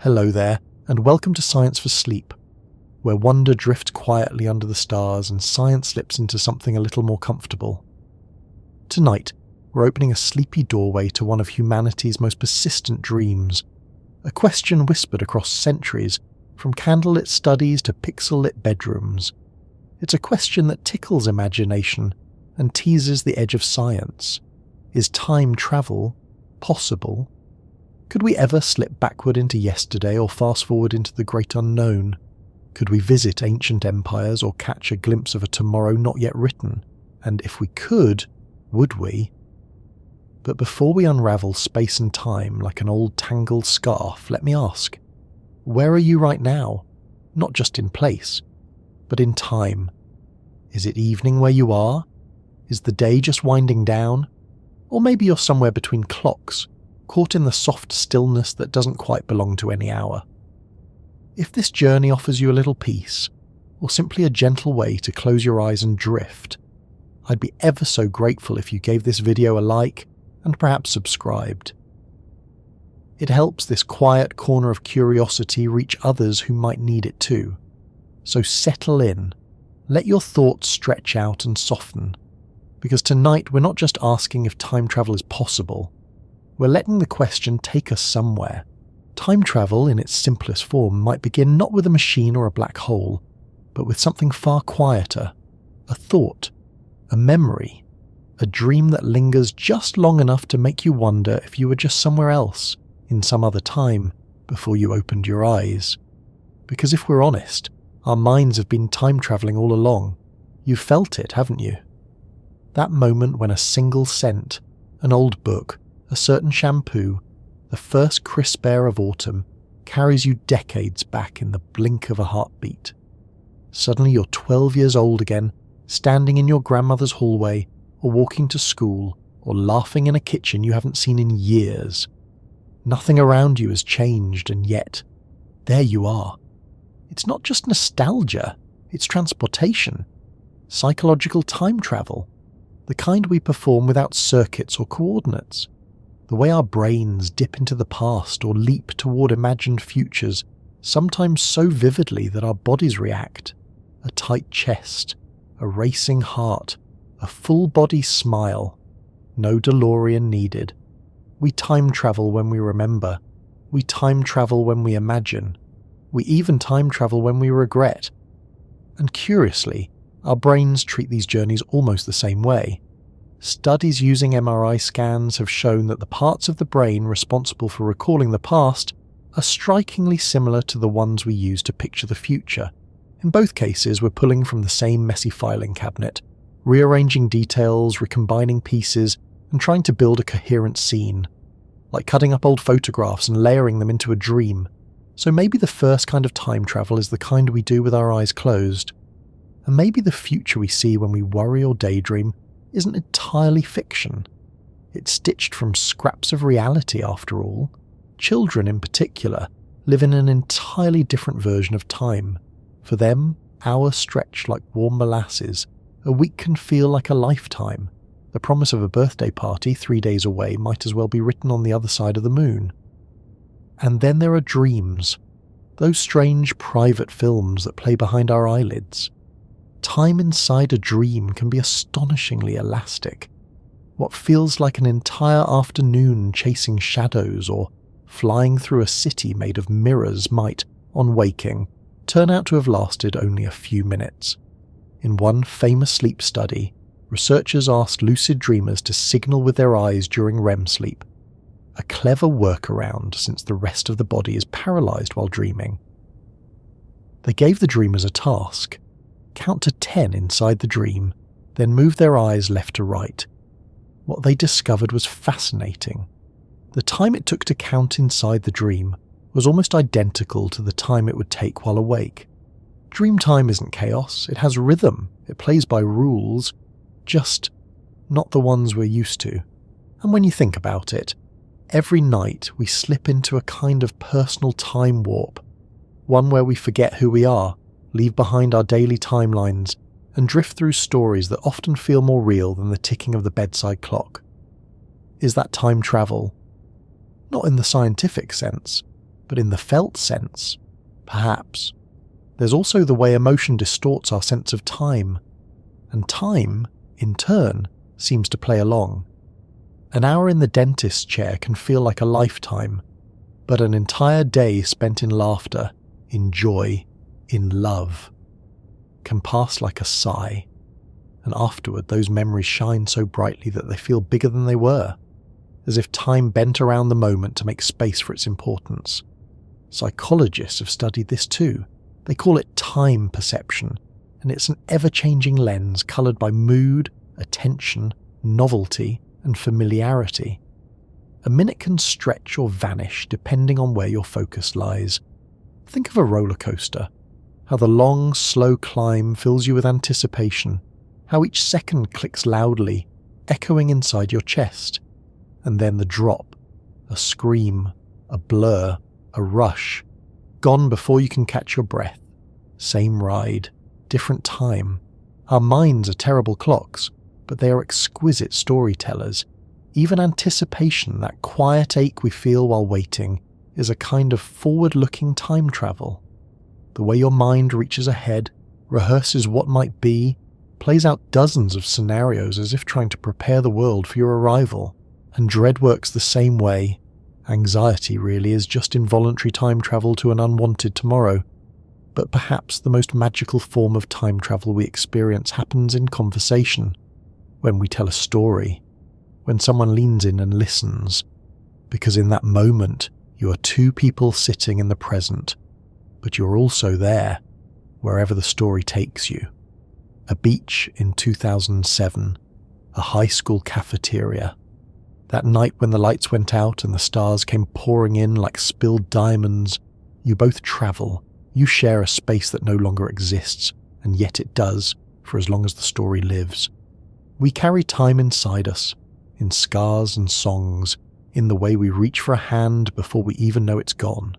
Hello there, and welcome to Science for Sleep, where wonder drifts quietly under the stars and science slips into something a little more comfortable. Tonight, we're opening a sleepy doorway to one of humanity's most persistent dreams, a question whispered across centuries, from candlelit studies to pixel-lit bedrooms. It's a question that tickles imagination and teases the edge of science. Is time travel possible? Could we ever slip backward into yesterday or fast forward into the great unknown? Could we visit ancient empires or catch a glimpse of a tomorrow not yet written? And if we could, would we? But before we unravel space and time like an old tangled scarf, let me ask, where are you right now? Not just in place, but in time. Is it evening where you are? Is the day just winding down? Or maybe you're somewhere between clocks, caught in the soft stillness that doesn't quite belong to any hour. If this journey offers you a little peace, or simply a gentle way to close your eyes and drift, I'd be ever so grateful if you gave this video a like and perhaps subscribed. It helps this quiet corner of curiosity reach others who might need it too. So settle in, let your thoughts stretch out and soften, because tonight we're not just asking if time travel is possible, we're letting the question take us somewhere. Time travel in its simplest form might begin not with a machine or a black hole, but with something far quieter, a thought, a memory, a dream that lingers just long enough to make you wonder if you were just somewhere else, in some other time, before you opened your eyes. Because if we're honest, our minds have been time travelling all along. You've felt it, haven't you? That moment when a single scent, an old book, a certain shampoo, the first crisp air of autumn, carries you decades back in the blink of a heartbeat. Suddenly you're 12 years old again, standing in your grandmother's hallway, or walking to school, or laughing in a kitchen you haven't seen in years. Nothing around you has changed, and yet, there you are. It's not just nostalgia, it's transportation. Psychological time travel. The kind we perform without circuits or coordinates. The way our brains dip into the past or leap toward imagined futures, sometimes so vividly that our bodies react. A tight chest, a racing heart, a full-body smile. No DeLorean needed. We time travel when we remember. We time travel when we imagine. We even time travel when we regret. And curiously, our brains treat these journeys almost the same way. Studies using MRI scans have shown that the parts of the brain responsible for recalling the past are strikingly similar to the ones we use to picture the future. In both cases, we're pulling from the same messy filing cabinet, rearranging details, recombining pieces, and trying to build a coherent scene, like cutting up old photographs and layering them into a dream. So maybe the first kind of time travel is the kind we do with our eyes closed. And maybe the future we see when we worry or daydream isn't entirely fiction. It's stitched from scraps of reality after all. Children in particular live in an entirely different version of time. For them, hours stretch like warm molasses. A week can feel like a lifetime. The promise of a birthday party 3 days away might as well be written on the other side of the moon. And then there are dreams, those strange private films that play behind our eyelids. Time inside a dream can be astonishingly elastic. What feels like an entire afternoon chasing shadows or flying through a city made of mirrors might, on waking, turn out to have lasted only a few minutes. In one famous sleep study, researchers asked lucid dreamers to signal with their eyes during REM sleep, a clever workaround since the rest of the body is paralyzed while dreaming. They gave the dreamers a task: count to 10 inside the dream, then move their eyes left to right. What they discovered was fascinating. The time it took to count inside the dream was almost identical to the time it would take while awake. Dream time isn't chaos, it has rhythm, it plays by rules, just not the ones we're used to. And when you think about it, every night we slip into a kind of personal time warp, one where we forget who we are, leave behind our daily timelines, and drift through stories that often feel more real than the ticking of the bedside clock. Is that time travel? Not in the scientific sense, but in the felt sense, perhaps. There's also the way emotion distorts our sense of time, and time, in turn, seems to play along. An hour in the dentist's chair can feel like a lifetime, but an entire day spent in laughter, in joy, in love, can pass like a sigh, and afterward those memories shine so brightly that they feel bigger than they were, as if time bent around the moment to make space for its importance. Psychologists have studied this too. They call it time perception, and it's an ever-changing lens coloured by mood, attention, novelty, and familiarity. A minute can stretch or vanish depending on where your focus lies. Think of a roller coaster. How the long, slow climb fills you with anticipation. How each second clicks loudly, echoing inside your chest. And then the drop. A scream. A blur. A rush. Gone before you can catch your breath. Same ride. Different time. Our minds are terrible clocks, but they are exquisite storytellers. Even anticipation, that quiet ache we feel while waiting, is a kind of forward-looking time travel. The way your mind reaches ahead, rehearses what might be, plays out dozens of scenarios as if trying to prepare the world for your arrival. And dread works the same way. Anxiety really is just involuntary time travel to an unwanted tomorrow. But perhaps the most magical form of time travel we experience happens in conversation, when we tell a story, when someone leans in and listens, because in that moment you are two people sitting in the present, but you're also there, wherever the story takes you. A beach in 2007, a high school cafeteria, that night when the lights went out and the stars came pouring in like spilled diamonds. You both travel, you share a space that no longer exists, and yet it does, for as long as the story lives. We carry time inside us, in scars and songs, in the way we reach for a hand before we even know it's gone,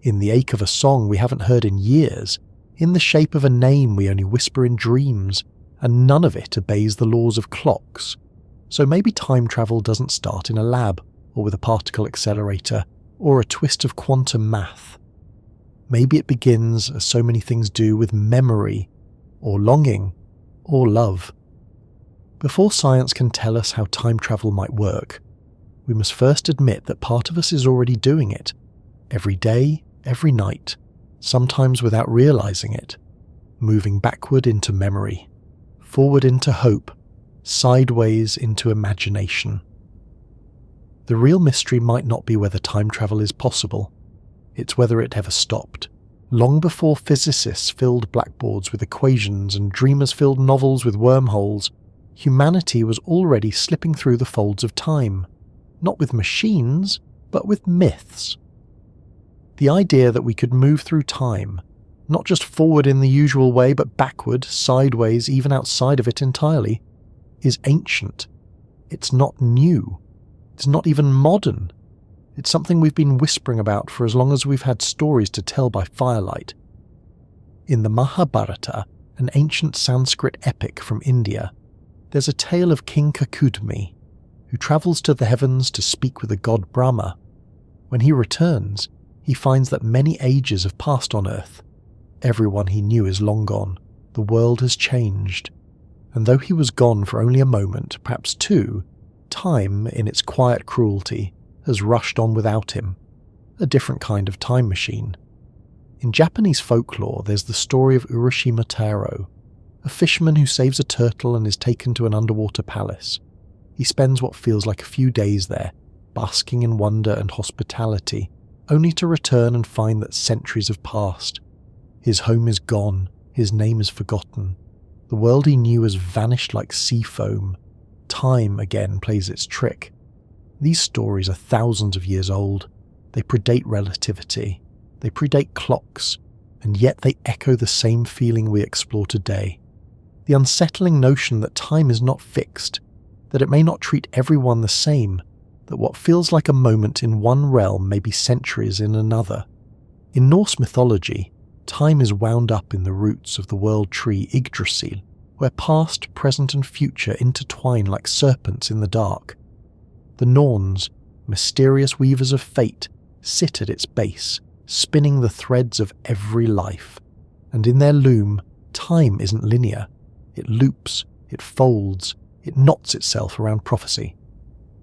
in the ache of a song we haven't heard in years, in the shape of a name we only whisper in dreams, and none of it obeys the laws of clocks. So maybe time travel doesn't start in a lab, or with a particle accelerator, or a twist of quantum math. Maybe it begins, as so many things do, with memory, or longing, or love. Before science can tell us how time travel might work, we must first admit that part of us is already doing it, every day, every night, sometimes without realizing it, moving backward into memory, forward into hope, sideways into imagination. The real mystery might not be whether time travel is possible, it's whether it ever stopped. Long before physicists filled blackboards with equations and dreamers filled novels with wormholes, humanity was already slipping through the folds of time, not with machines, but with myths. The idea that we could move through time, not just forward in the usual way, but backward, sideways, even outside of it entirely, is ancient. It's not new. It's not even modern. It's something we've been whispering about for as long as we've had stories to tell by firelight. In the Mahabharata, an ancient Sanskrit epic from India, there's a tale of King Kakudmi, who travels to the heavens to speak with the god Brahma. When he returns, he finds that many ages have passed on Earth. Everyone he knew is long gone. The world has changed. And though he was gone for only a moment, perhaps two, time, in its quiet cruelty, has rushed on without him. A different kind of time machine. In Japanese folklore, there's the story of Urashima Taro, a fisherman who saves a turtle and is taken to an underwater palace. He spends what feels like a few days there, basking in wonder and hospitality, only to return and find that centuries have passed. His home is gone, his name is forgotten. The world he knew has vanished like sea foam. Time again plays its trick. These stories are thousands of years old. They predate relativity. They predate clocks, and yet they echo the same feeling we explore today. The unsettling notion that time is not fixed, that it may not treat everyone the same, that what feels like a moment in one realm may be centuries in another. In Norse mythology, time is wound up in the roots of the world tree Yggdrasil, where past, present and future intertwine like serpents in the dark. The Norns, mysterious weavers of fate, sit at its base, spinning the threads of every life. And in their loom, time isn't linear. It loops, it folds, it knots itself around prophecy.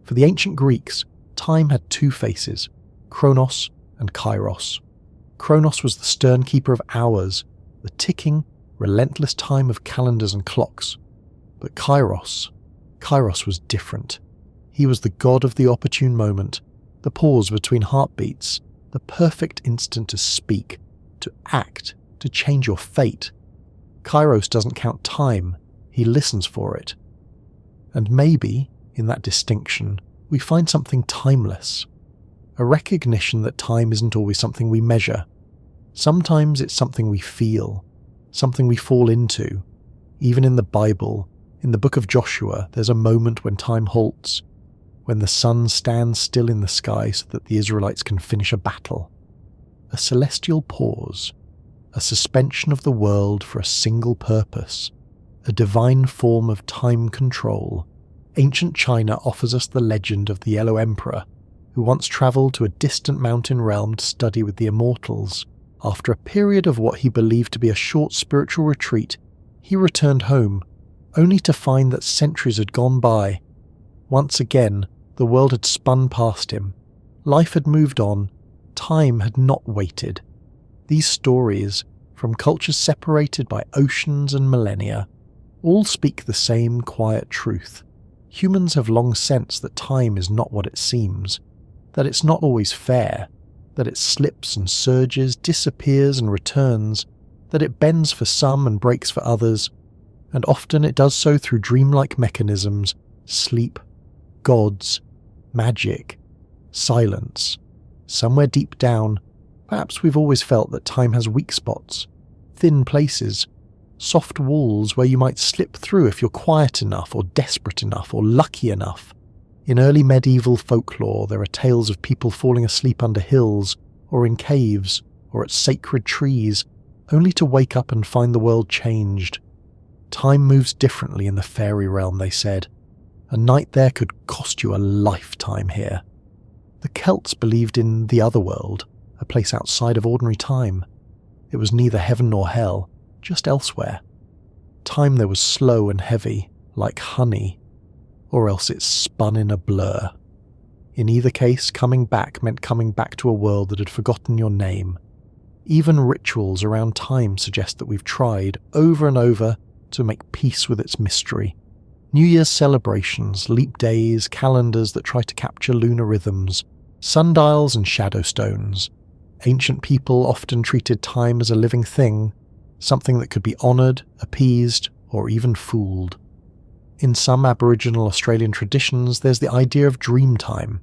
For the ancient Greeks, time had two faces, Chronos and Kairos. Chronos was the stern keeper of hours, the ticking, relentless time of calendars and clocks. But Kairos was different. He was the god of the opportune moment, the pause between heartbeats, the perfect instant to speak, to act, to change your fate. Kairos doesn't count time, he listens for it. And maybe, in that distinction, we find something timeless. A recognition that time isn't always something we measure. Sometimes it's something we feel, something we fall into. Even in the Bible, in the book of Joshua, there's a moment when time halts, when the sun stands still in the sky so that the Israelites can finish a battle. A celestial pause, a suspension of the world for a single purpose, a divine form of time control. Ancient China offers us the legend of the Yellow Emperor, who once travelled to a distant mountain realm to study with the immortals. After a period of what he believed to be a short spiritual retreat, he returned home, only to find that centuries had gone by. Once again, the world had spun past him. Life had moved on. Time had not waited. These stories, from cultures separated by oceans and millennia, all speak the same quiet truth. Humans have long sensed that time is not what it seems, that it's not always fair, that it slips and surges, disappears and returns, that it bends for some and breaks for others, and often it does so through dreamlike mechanisms, sleep, gods, magic, silence. Somewhere deep down, perhaps we've always felt that time has weak spots, thin places, soft walls where you might slip through if you're quiet enough or desperate enough or lucky enough. In early medieval folklore, there are tales of people falling asleep under hills, or in caves, or at sacred trees, only to wake up and find the world changed. Time moves differently in the fairy realm, they said. A night there could cost you a lifetime here. The Celts believed in the other world, a place outside of ordinary time. It was neither heaven nor hell, just elsewhere. Time there was slow and heavy, like honey, or else it spun in a blur. In either case, coming back meant coming back to a world that had forgotten your name. Even rituals around time suggest that we've tried, over and over, to make peace with its mystery. New Year's celebrations, leap days, calendars that try to capture lunar rhythms, sundials and shadow stones. Ancient people often treated time as a living thing, something that could be honoured, appeased, or even fooled. In some Aboriginal Australian traditions, there's the idea of dream time,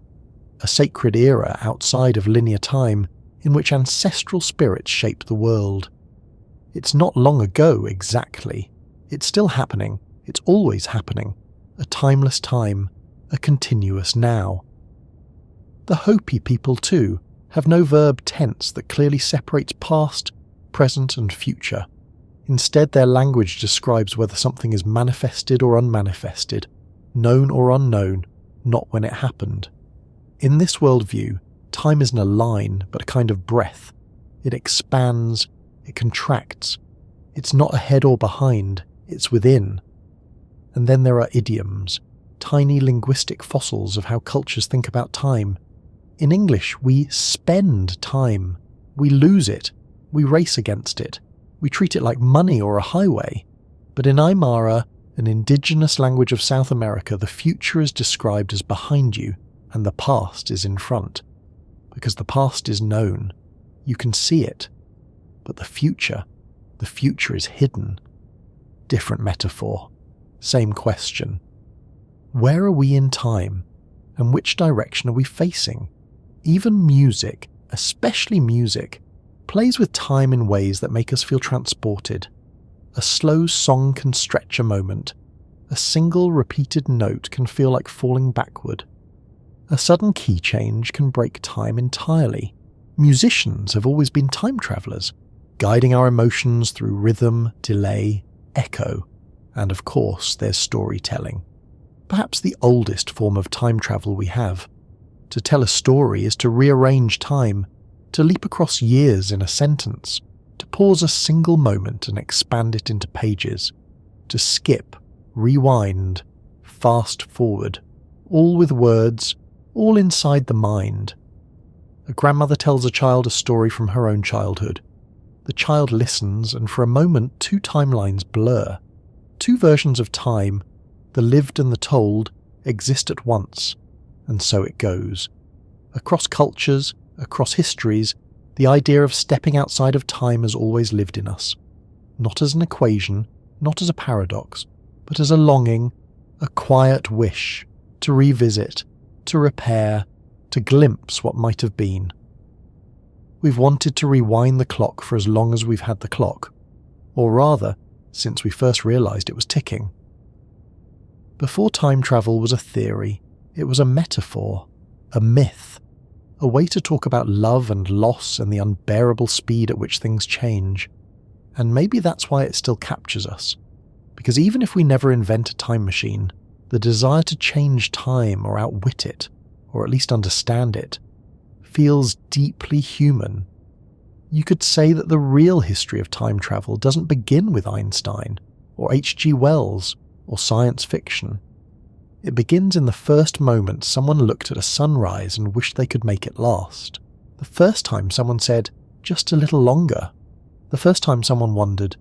a sacred era outside of linear time in which ancestral spirits shape the world. It's not long ago exactly. It's still happening. It's always happening. A timeless time, a continuous now. The Hopi people, too, have no verb tense that clearly separates past, present and future. Instead, their language describes whether something is manifested or unmanifested, known or unknown, not when it happened. In this worldview, time isn't a line, but a kind of breath. It expands, it contracts. It's not ahead or behind, it's within. And then there are idioms, tiny linguistic fossils of how cultures think about time. In English, we spend time. We lose it. We race against it. We treat it like money or a highway. But in Aymara, an indigenous language of South America, the future is described as behind you and the past is in front. Because the past is known. You can see it. But the future is hidden. Different metaphor. Same question. Where are we in time? And which direction are we facing? Even music, especially music, plays with time in ways that make us feel transported. A slow song can stretch a moment. A single repeated note can feel like falling backward. A sudden key change can break time entirely. Musicians have always been time travellers, guiding our emotions through rhythm, delay, echo, and of course there's storytelling. Perhaps the oldest form of time travel we have. To tell a story is to rearrange time, to leap across years in a sentence, to pause a single moment and expand it into pages, to skip, rewind, fast forward, all with words, all inside the mind. A grandmother tells a child a story from her own childhood. The child listens, and for a moment 2 timelines blur. 2 versions of time, the lived and the told, exist at once, and so it goes. Across cultures, across histories, the idea of stepping outside of time has always lived in us. Not as an equation, not as a paradox, but as a longing, a quiet wish, to revisit, to repair, to glimpse what might have been. We've wanted to rewind the clock for as long as we've had the clock, or rather, since we first realised it was ticking. Before time travel was a theory, it was a metaphor, a myth, a way to talk about love and loss and the unbearable speed at which things change. And maybe that's why it still captures us, because even if we never invent a time machine, the desire to change time or outwit it, or at least understand it, feels deeply human. You could say that the real history of time travel doesn't begin with Einstein, or H.G. Wells, or science fiction. It begins in the first moment someone looked at a sunrise and wished they could make it last. The first time someone said, "just a little longer." The first time someone wondered,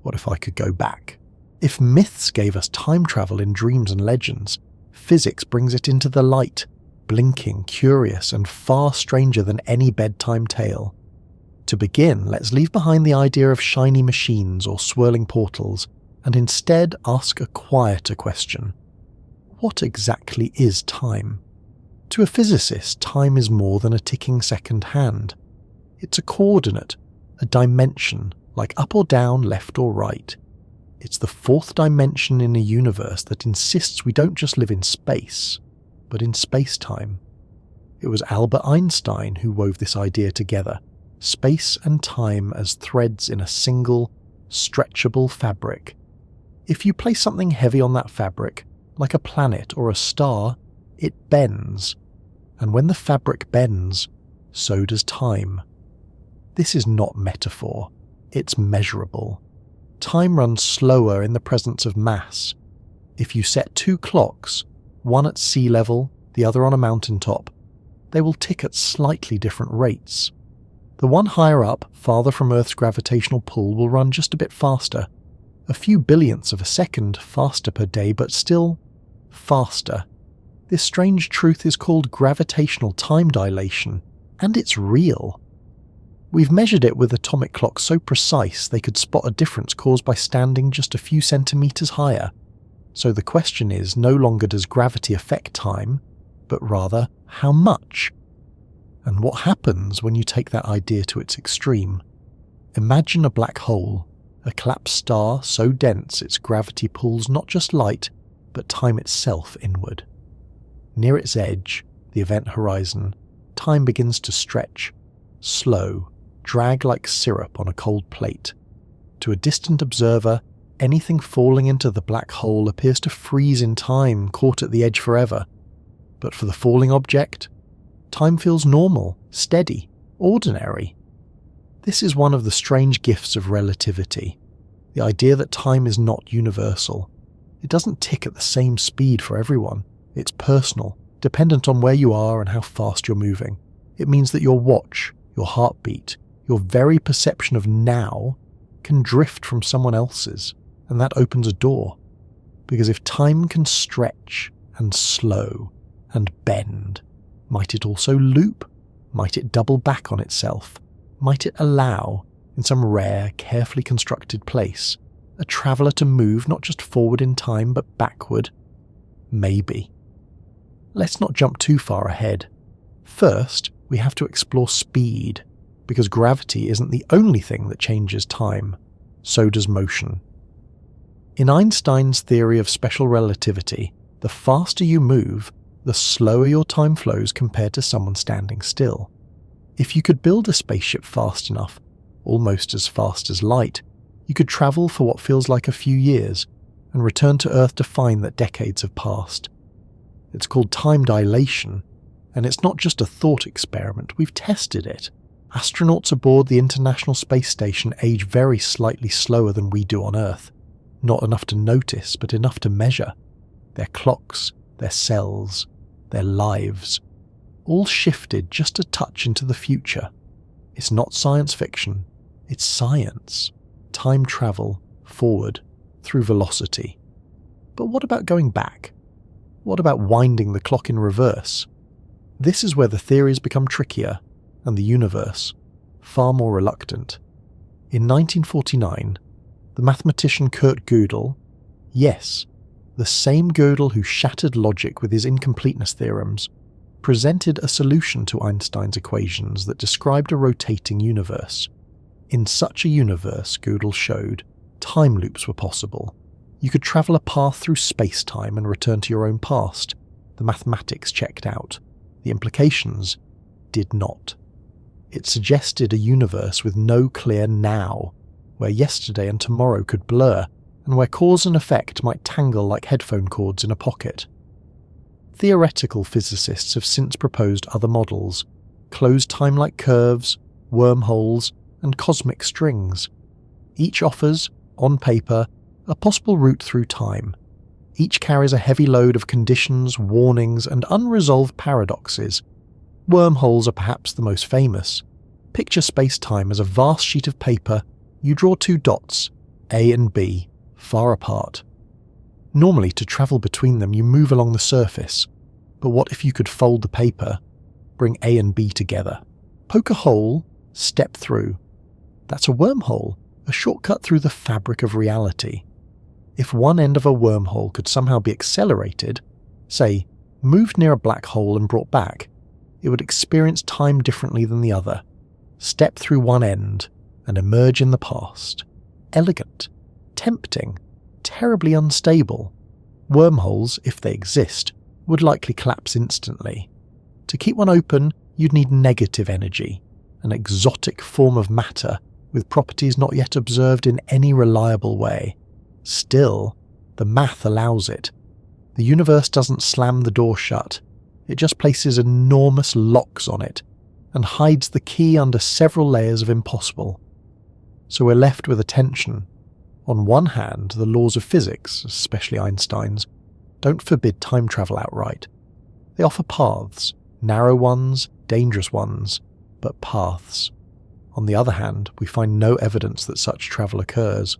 what if I could go back? If myths gave us time travel in dreams and legends, physics brings it into the light, blinking, curious, and far stranger than any bedtime tale. To begin, let's leave behind the idea of shiny machines or swirling portals, and instead ask a quieter question. What exactly is time? To a physicist, time is more than a ticking second hand. It's a coordinate, a dimension, like up or down, left or right. It's the 4th dimension in a universe that insists we don't just live in space, but in spacetime. It was Albert Einstein who wove this idea together, space and time as threads in a single, stretchable fabric. If you place something heavy on that fabric, like a planet or a star, it bends. And when the fabric bends, so does time. This is not metaphor, it's measurable. Time runs slower in the presence of mass. If you set 2 clocks, one at sea level, the other on a mountaintop, they will tick at slightly different rates. The one higher up, farther from Earth's gravitational pull, will run just a bit faster. A few billionths of a second faster per day, but still faster. This strange truth is called gravitational time dilation, and it's real. We've measured it with atomic clocks so precise they could spot a difference caused by standing just a few centimeters higher. So the question is, no longer does gravity affect time, but rather, how much? And what happens when you take that idea to its extreme? Imagine a black hole, a collapsed star so dense its gravity pulls not just light, but time itself inward. Near its edge, the event horizon, time begins to stretch, slow, drag like syrup on a cold plate. To a distant observer, anything falling into the black hole appears to freeze in time, caught at the edge forever. But for the falling object, time feels normal, steady, ordinary. This is one of the strange gifts of relativity, the idea that time is not universal. It doesn't tick at the same speed for everyone. It's personal, dependent on where you are and how fast you're moving. It means that your watch, your heartbeat, your very perception of now can drift from someone else's, and that opens a door. Because if time can stretch and slow and bend, might it also loop? Might it double back on itself? Might it allow, in some rare, carefully constructed place, a traveller to move not just forward in time but backward? Maybe. Let's not jump too far ahead. First, we have to explore speed, because gravity isn't the only thing that changes time. So does motion. In Einstein's theory of special relativity, the faster you move, the slower your time flows compared to someone standing still. If you could build a spaceship fast enough, almost as fast as light, you could travel for what feels like a few years, and return to Earth to find that decades have passed. It's called time dilation, And it's not just a thought experiment, we've tested it. Astronauts aboard the International Space Station age very slightly slower than we do on Earth. Not enough to notice, but enough to measure. Their clocks, their cells, their lives, all shifted just a touch into the future. It's not science fiction, it's science. Time travel, forward, through velocity. But what about going back? What about winding the clock in reverse? This is where the theories become trickier, and the universe far more reluctant. In 1949, the mathematician Kurt Gödel, yes, the same Gödel who shattered logic with his incompleteness theorems, presented a solution to Einstein's equations that described a rotating universe. In such a universe, Gödel showed, time loops were possible. You could travel a path through spacetime and return to your own past. The mathematics checked out. The implications did not. It suggested a universe with no clear now, where yesterday and tomorrow could blur, and where cause and effect might tangle like headphone cords in a pocket. Theoretical physicists have since proposed other models, closed time-like curves, wormholes, and cosmic strings. Each offers, on paper, a possible route through time. Each carries a heavy load of conditions, warnings, and unresolved paradoxes. Wormholes are perhaps the most famous. Picture space-time as a vast sheet of paper. You draw two dots, A and B, far apart. Normally, to travel between them, you move along the surface. But what if you could fold the paper, bring A and B together? Poke a hole, step through. That's a wormhole, a shortcut through the fabric of reality. If one end of a wormhole could somehow be accelerated, say, moved near a black hole and brought back, it would experience time differently than the other, step through one end, and emerge in the past. Elegant, tempting, terribly unstable. Wormholes, if they exist, would likely collapse instantly. To keep one open, you'd need negative energy, an exotic form of matter with properties not yet observed in any reliable way. Still, the math allows it. The universe doesn't slam the door shut. It just places enormous locks on it and hides the key under several layers of impossible. So we're left with a tension. On one hand, the laws of physics, especially Einstein's, don't forbid time travel outright. They offer paths, narrow ones, dangerous ones, but paths. On the other hand, we find no evidence that such travel occurs.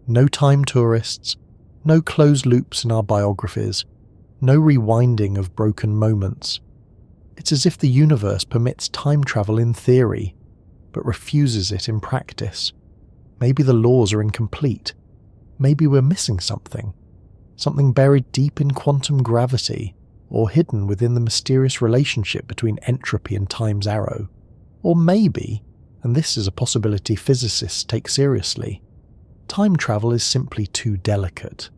No time tourists, no closed loops in our biographies, no rewinding of broken moments. It's as if the universe permits time travel in theory, but refuses it in practice. Maybe the laws are incomplete. Maybe we're missing something. Something buried deep in quantum gravity, or hidden within the mysterious relationship between entropy and time's arrow. Or maybe, and this is a possibility physicists take seriously, time travel is simply too delicate,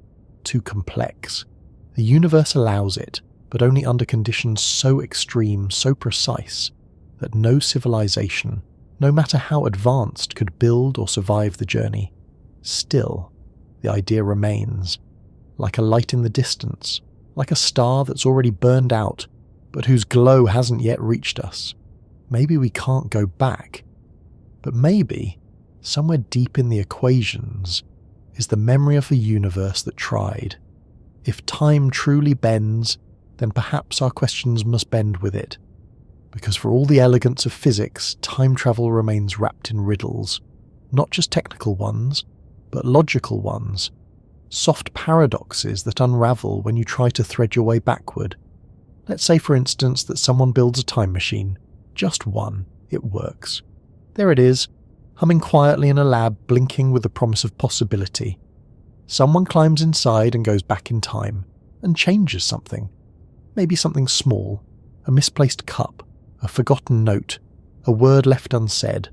too complex. The universe allows it, but only under conditions so extreme, so precise, that no civilization, no matter how advanced, could build or survive the journey. Still, the idea remains, like a light in the distance, like a star that's already burned out, but whose glow hasn't yet reached us. Maybe we can't go back, but maybe, somewhere deep in the equations, is the memory of a universe that tried. If time truly bends, then perhaps our questions must bend with it. Because for all the elegance of physics, time travel remains wrapped in riddles. Not just technical ones, but logical ones. Soft paradoxes that unravel when you try to thread your way backward. Let's say, for instance, that someone builds a time machine. Just one. It works. There it is, humming quietly in a lab, blinking with the promise of possibility. Someone climbs inside and goes back in time, and changes something. Maybe something small, a misplaced cup, a forgotten note, a word left unsaid.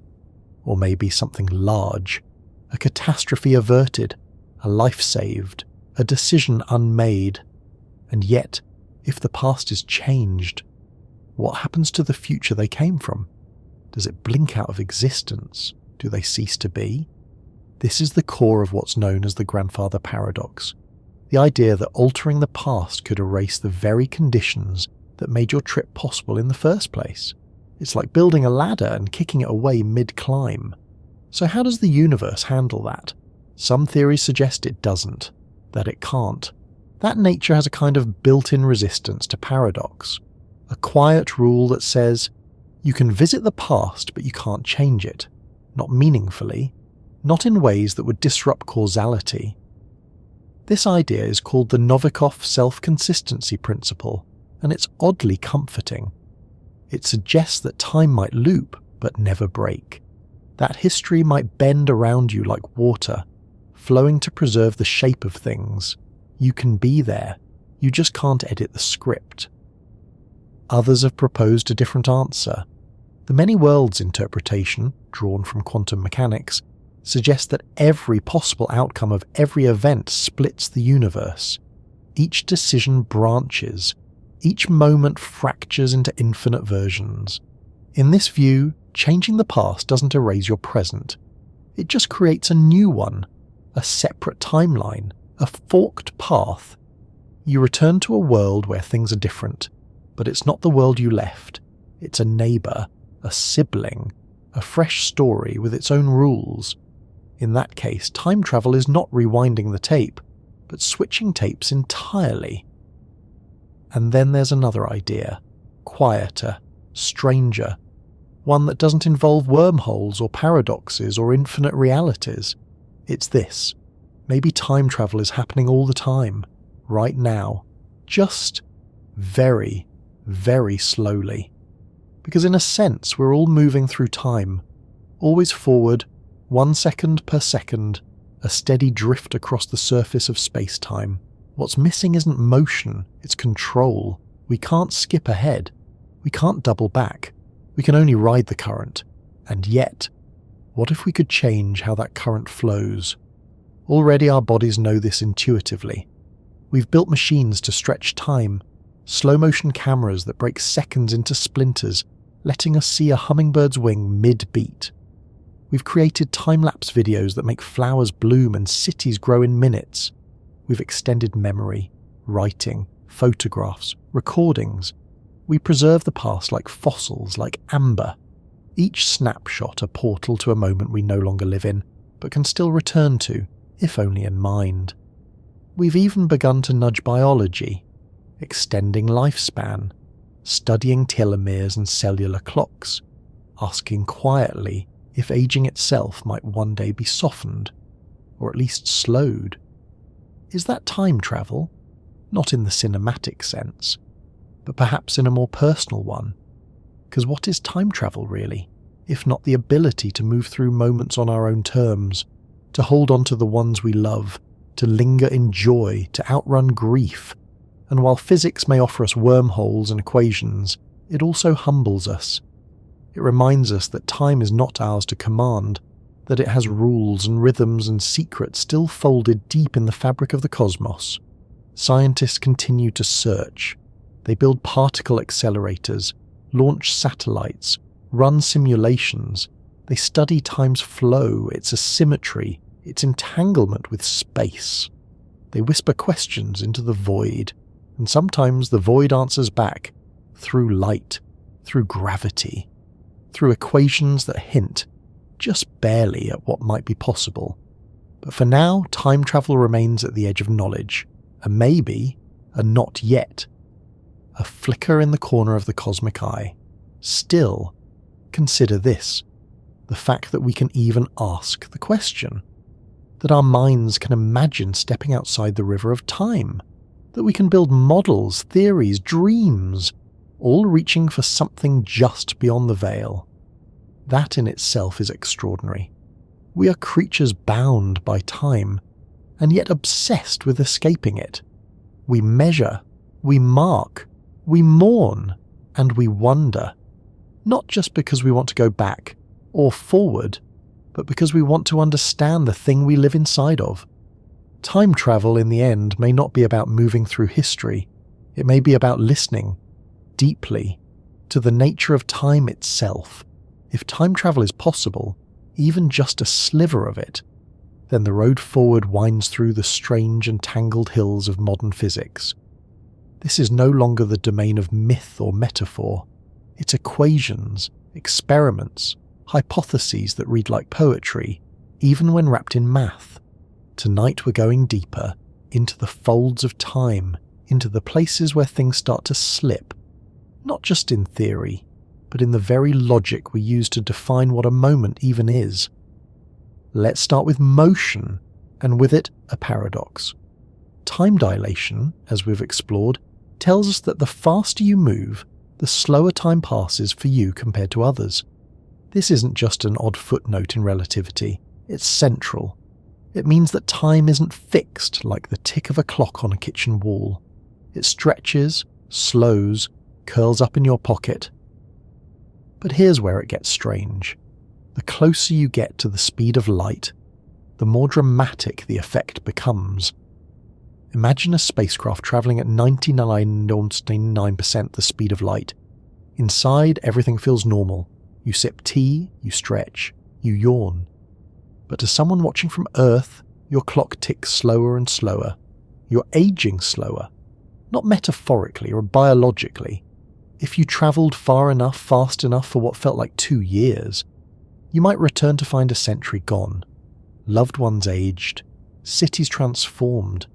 Or maybe something large, a catastrophe averted, a life saved, a decision unmade. And yet, if the past is changed, what happens to the future they came from? Does it blink out of existence? Do they cease to be? This is the core of what's known as the grandfather paradox. The idea that altering the past could erase the very conditions that made your trip possible in the first place. It's like building a ladder and kicking it away mid-climb. So how does the universe handle that? Some theories suggest it doesn't, that it can't. That nature has a kind of built-in resistance to paradox. A quiet rule that says, you can visit the past but you can't change it. Not meaningfully, not in ways that would disrupt causality. This idea is called the Novikov self-consistency principle, and it's oddly comforting. It suggests that time might loop but never break. That history might bend around you like water, flowing to preserve the shape of things. You can be there, you just can't edit the script. Others have proposed a different answer. The many worlds interpretation, drawn from quantum mechanics, suggests that every possible outcome of every event splits the universe. Each decision branches. Each moment fractures into infinite versions. In this view, changing the past doesn't erase your present. It just creates a new one, a separate timeline, a forked path. You return to a world where things are different, but it's not the world you left. It's a neighbour, a sibling, a fresh story with its own rules. In that case, time travel is not rewinding the tape, but switching tapes entirely. And then there's another idea, quieter, stranger, one that doesn't involve wormholes or paradoxes or infinite realities. It's this. Maybe time travel is happening all the time, right now, just very, very slowly. Because in a sense, we're all moving through time, always forward, 1 second per second, a steady drift across the surface of space-time. What's missing isn't motion, it's control. We can't skip ahead. We can't double back. We can only ride the current. And yet, what if we could change how that current flows? Already our bodies know this intuitively. We've built machines to stretch time, slow-motion cameras that break seconds into splinters, letting us see a hummingbird's wing mid-beat. We've created time-lapse videos that make flowers bloom and cities grow in minutes. We've extended memory, writing, photographs, recordings. We preserve the past like fossils, like amber. Each snapshot a portal to a moment we no longer live in, but can still return to, if only in mind. We've even begun to nudge biology, extending lifespan, studying telomeres and cellular clocks, asking quietly if aging itself might one day be softened, or at least slowed. Is that time travel? Not in the cinematic sense, but perhaps in a more personal one. Because what is time travel really, if not the ability to move through moments on our own terms, to hold on to the ones we love, to linger in joy, to outrun grief? And while physics may offer us wormholes and equations, it also humbles us. It reminds us that time is not ours to command, that it has rules and rhythms and secrets still folded deep in the fabric of the cosmos. Scientists continue to search. They build particle accelerators, launch satellites, run simulations. They study time's flow, its asymmetry, its entanglement with space. They whisper questions into the void, and sometimes the void answers back, through light, through gravity, through equations that hint, just barely, at what might be possible. But for now, time travel remains at the edge of knowledge, a maybe, a not yet, a flicker in the corner of the cosmic eye. Still, consider this, the fact that we can even ask the question, that our minds can imagine stepping outside the river of time, that we can build models, theories, dreams, all reaching for something just beyond the veil. That in itself is extraordinary. We are creatures bound by time, and yet obsessed with escaping it. We measure, we mark, we mourn, and we wonder. Not just because we want to go back, or forward, but because we want to understand the thing we live inside of. Time travel, in the end, may not be about moving through history. It may be about listening, deeply, to the nature of time itself. If time travel is possible, even just a sliver of it, then the road forward winds through the strange and tangled hills of modern physics. This is no longer the domain of myth or metaphor. It's equations, experiments, hypotheses that read like poetry, even when wrapped in math. Tonight we're going deeper, into the folds of time, into the places where things start to slip, not just in theory, but in the very logic we use to define what a moment even is. Let's start with motion, and with it, a paradox. Time dilation, as we've explored, tells us that the faster you move, the slower time passes for you compared to others. This isn't just an odd footnote in relativity, it's central. It means that time isn't fixed like the tick of a clock on a kitchen wall. It stretches, slows, curls up in your pocket. But here's where it gets strange. The closer you get to the speed of light, the more dramatic the effect becomes. Imagine a spacecraft travelling at 99.9% the speed of light. Inside, everything feels normal. You sip tea, you stretch, you yawn. But to someone watching from Earth, your clock ticks slower and slower. You're aging slower. Not metaphorically or biologically. If you travelled far enough, fast enough for what felt like 2 years, you might return to find a century gone. Loved ones aged, cities transformed,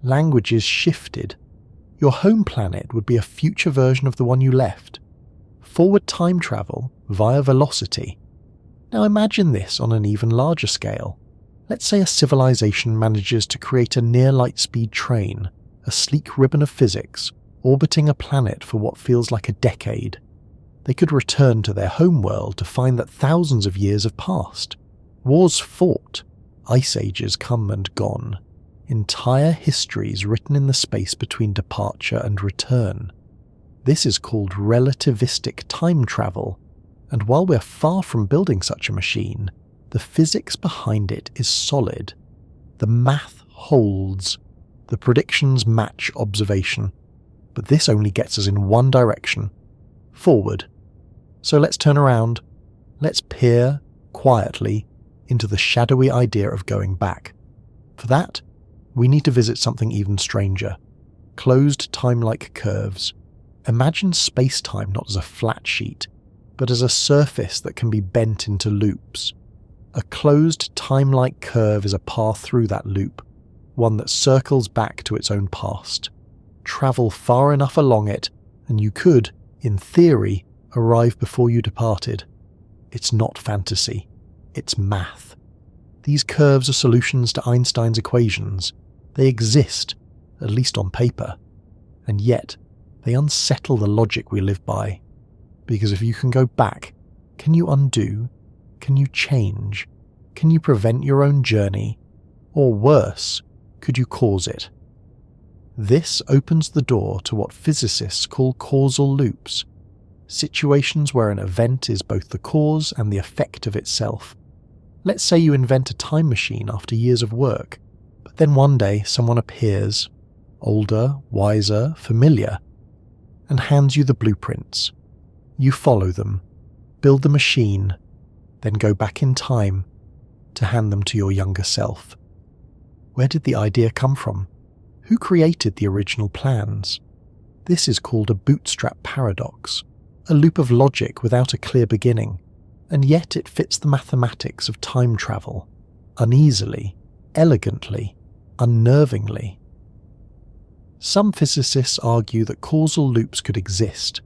languages shifted. Your home planet would be a future version of the one you left. Forward time travel via velocity. Now imagine this on an even larger scale. Let's say a civilization manages to create a near light speed train, a sleek ribbon of physics, orbiting a planet for what feels like a decade. They could return to their home world to find that thousands of years have passed. Wars fought, ice ages come and gone. Entire histories written in the space between departure and return. This is called relativistic time travel, and while we're far from building such a machine, the physics behind it is solid. The math holds. The predictions match observation. But this only gets us in one direction, forward. So let's turn around. Let's peer, quietly, into the shadowy idea of going back. For that, we need to visit something even stranger. Closed time-like curves. Imagine space-time not as a flat sheet, but as a surface that can be bent into loops. A closed time-like curve is a path through that loop, one that circles back to its own past. Travel far enough along it, and you could, in theory, arrive before you departed. It's not fantasy. It's math. These curves are solutions to Einstein's equations. They exist, at least on paper. And yet, they unsettle the logic we live by. Because if you can go back, can you undo? Can you change? Can you prevent your own journey? Or worse, could you cause it? This opens the door to what physicists call causal loops, situations where an event is both the cause and the effect of itself. Let's say you invent a time machine after years of work, but then one day someone appears, older, wiser, familiar, and hands you the blueprints. You follow them, build the machine, then go back in time to hand them to your younger self. Where did the idea come from? Who created the original plans? This is called a bootstrap paradox, a loop of logic without a clear beginning, and yet it fits the mathematics of time travel, uneasily, elegantly, unnervingly. Some physicists argue that causal loops could exist,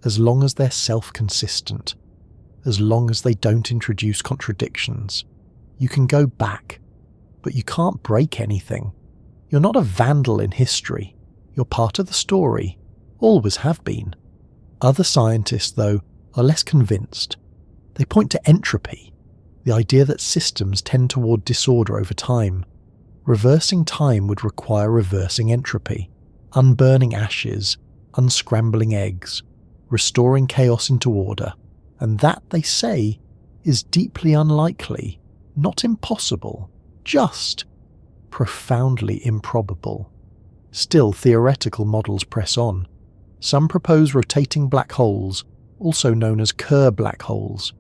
as long as they're self-consistent, as long as they don't introduce contradictions. You can go back, but you can't break anything. You're not a vandal in history. You're part of the story, always have been. Other scientists, though, are less convinced. They point to entropy, the idea that systems tend toward disorder over time. Reversing time would require reversing entropy, unburning ashes, unscrambling eggs, restoring chaos into order, and that, they say, is deeply unlikely, not impossible, just profoundly improbable. Still, theoretical models press on. Some propose rotating black holes, also known as Kerr black holes.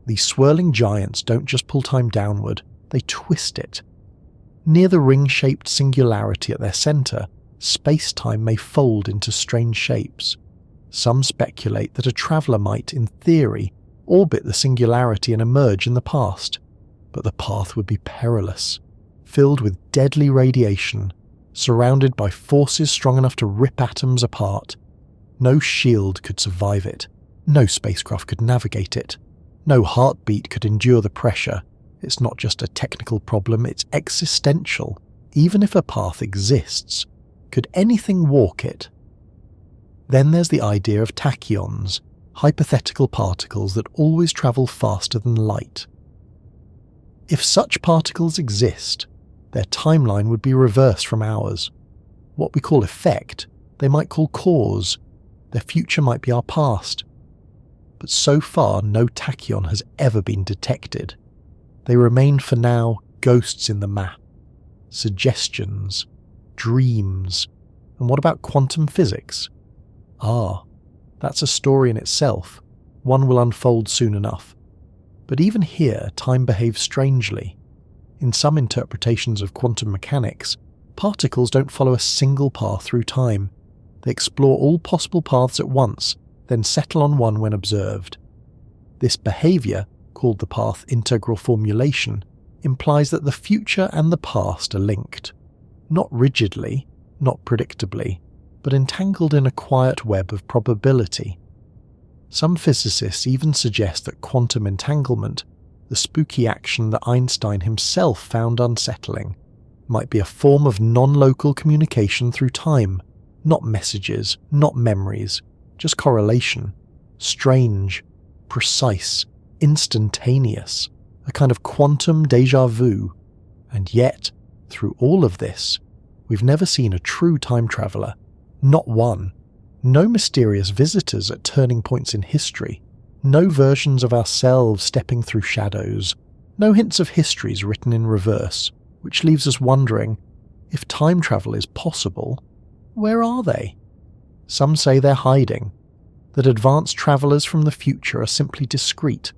These swirling giants don't just pull time downward, they twist it. Near the ring-shaped singularity at their centre, spacetime may fold into strange shapes. Some speculate that a traveller might, in theory, orbit the singularity and emerge in the past, but the path would be perilous, filled with deadly radiation, surrounded by forces strong enough to rip atoms apart. No shield could survive it, no spacecraft could navigate it, no heartbeat could endure the pressure. It's not just a technical problem, it's existential. Even if a path exists, could anything walk it? Then there's the idea of tachyons, hypothetical particles that always travel faster than light. If such particles exist, their timeline would be reversed from ours. What we call effect, they might call cause. Their future might be our past. But so far, no tachyon has ever been detected. They remain for now ghosts in the map, suggestions, dreams. And what about quantum physics? That's a story in itself. One will unfold soon enough. But even here, time behaves strangely. In some interpretations of quantum mechanics, particles don't follow a single path through time. They explore all possible paths at once, then settle on one when observed. This behaviour, called the path integral formulation, implies that the future and the past are linked. Not rigidly, not predictably, but entangled in a quiet web of probability. Some physicists even suggest that quantum entanglement, the spooky action that Einstein himself found unsettling, might be a form of non-local communication through time, not messages, not memories, just correlation, strange, precise, instantaneous, a kind of quantum déjà vu. And yet, through all of this, we've never seen a true time traveller, not one. No mysterious visitors at turning points in history, no versions of ourselves stepping through shadows, no hints of histories written in reverse, which leaves us wondering, if time travel is possible, where are they? Some say they're hiding, that advanced travellers from the future are simply discreet,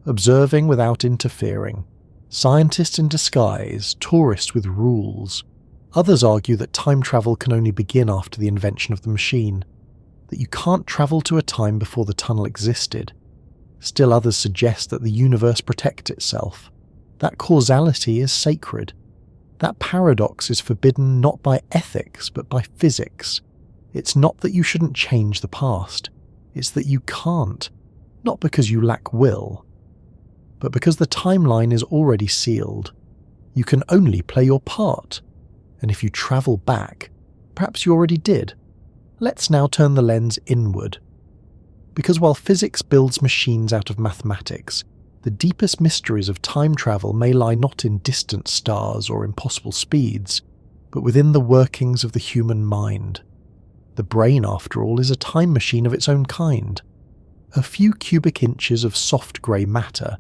observing without interfering, scientists in disguise, tourists with rules. Others argue that time travel can only begin after the invention of the machine, that you can't travel to a time before the tunnel existed. Still others suggest that the universe protects itself. That causality is sacred. That paradox is forbidden not by ethics but by physics. It's not that you shouldn't change the past. It's that you can't, not because you lack will, but because the timeline is already sealed. You can only play your part. And if you travel back, perhaps you already did. Let's now turn the lens inward. Because while physics builds machines out of mathematics, the deepest mysteries of time travel may lie not in distant stars or impossible speeds, but within the workings of the human mind. The brain, after all, is a time machine of its own kind. A few cubic inches of soft grey matter,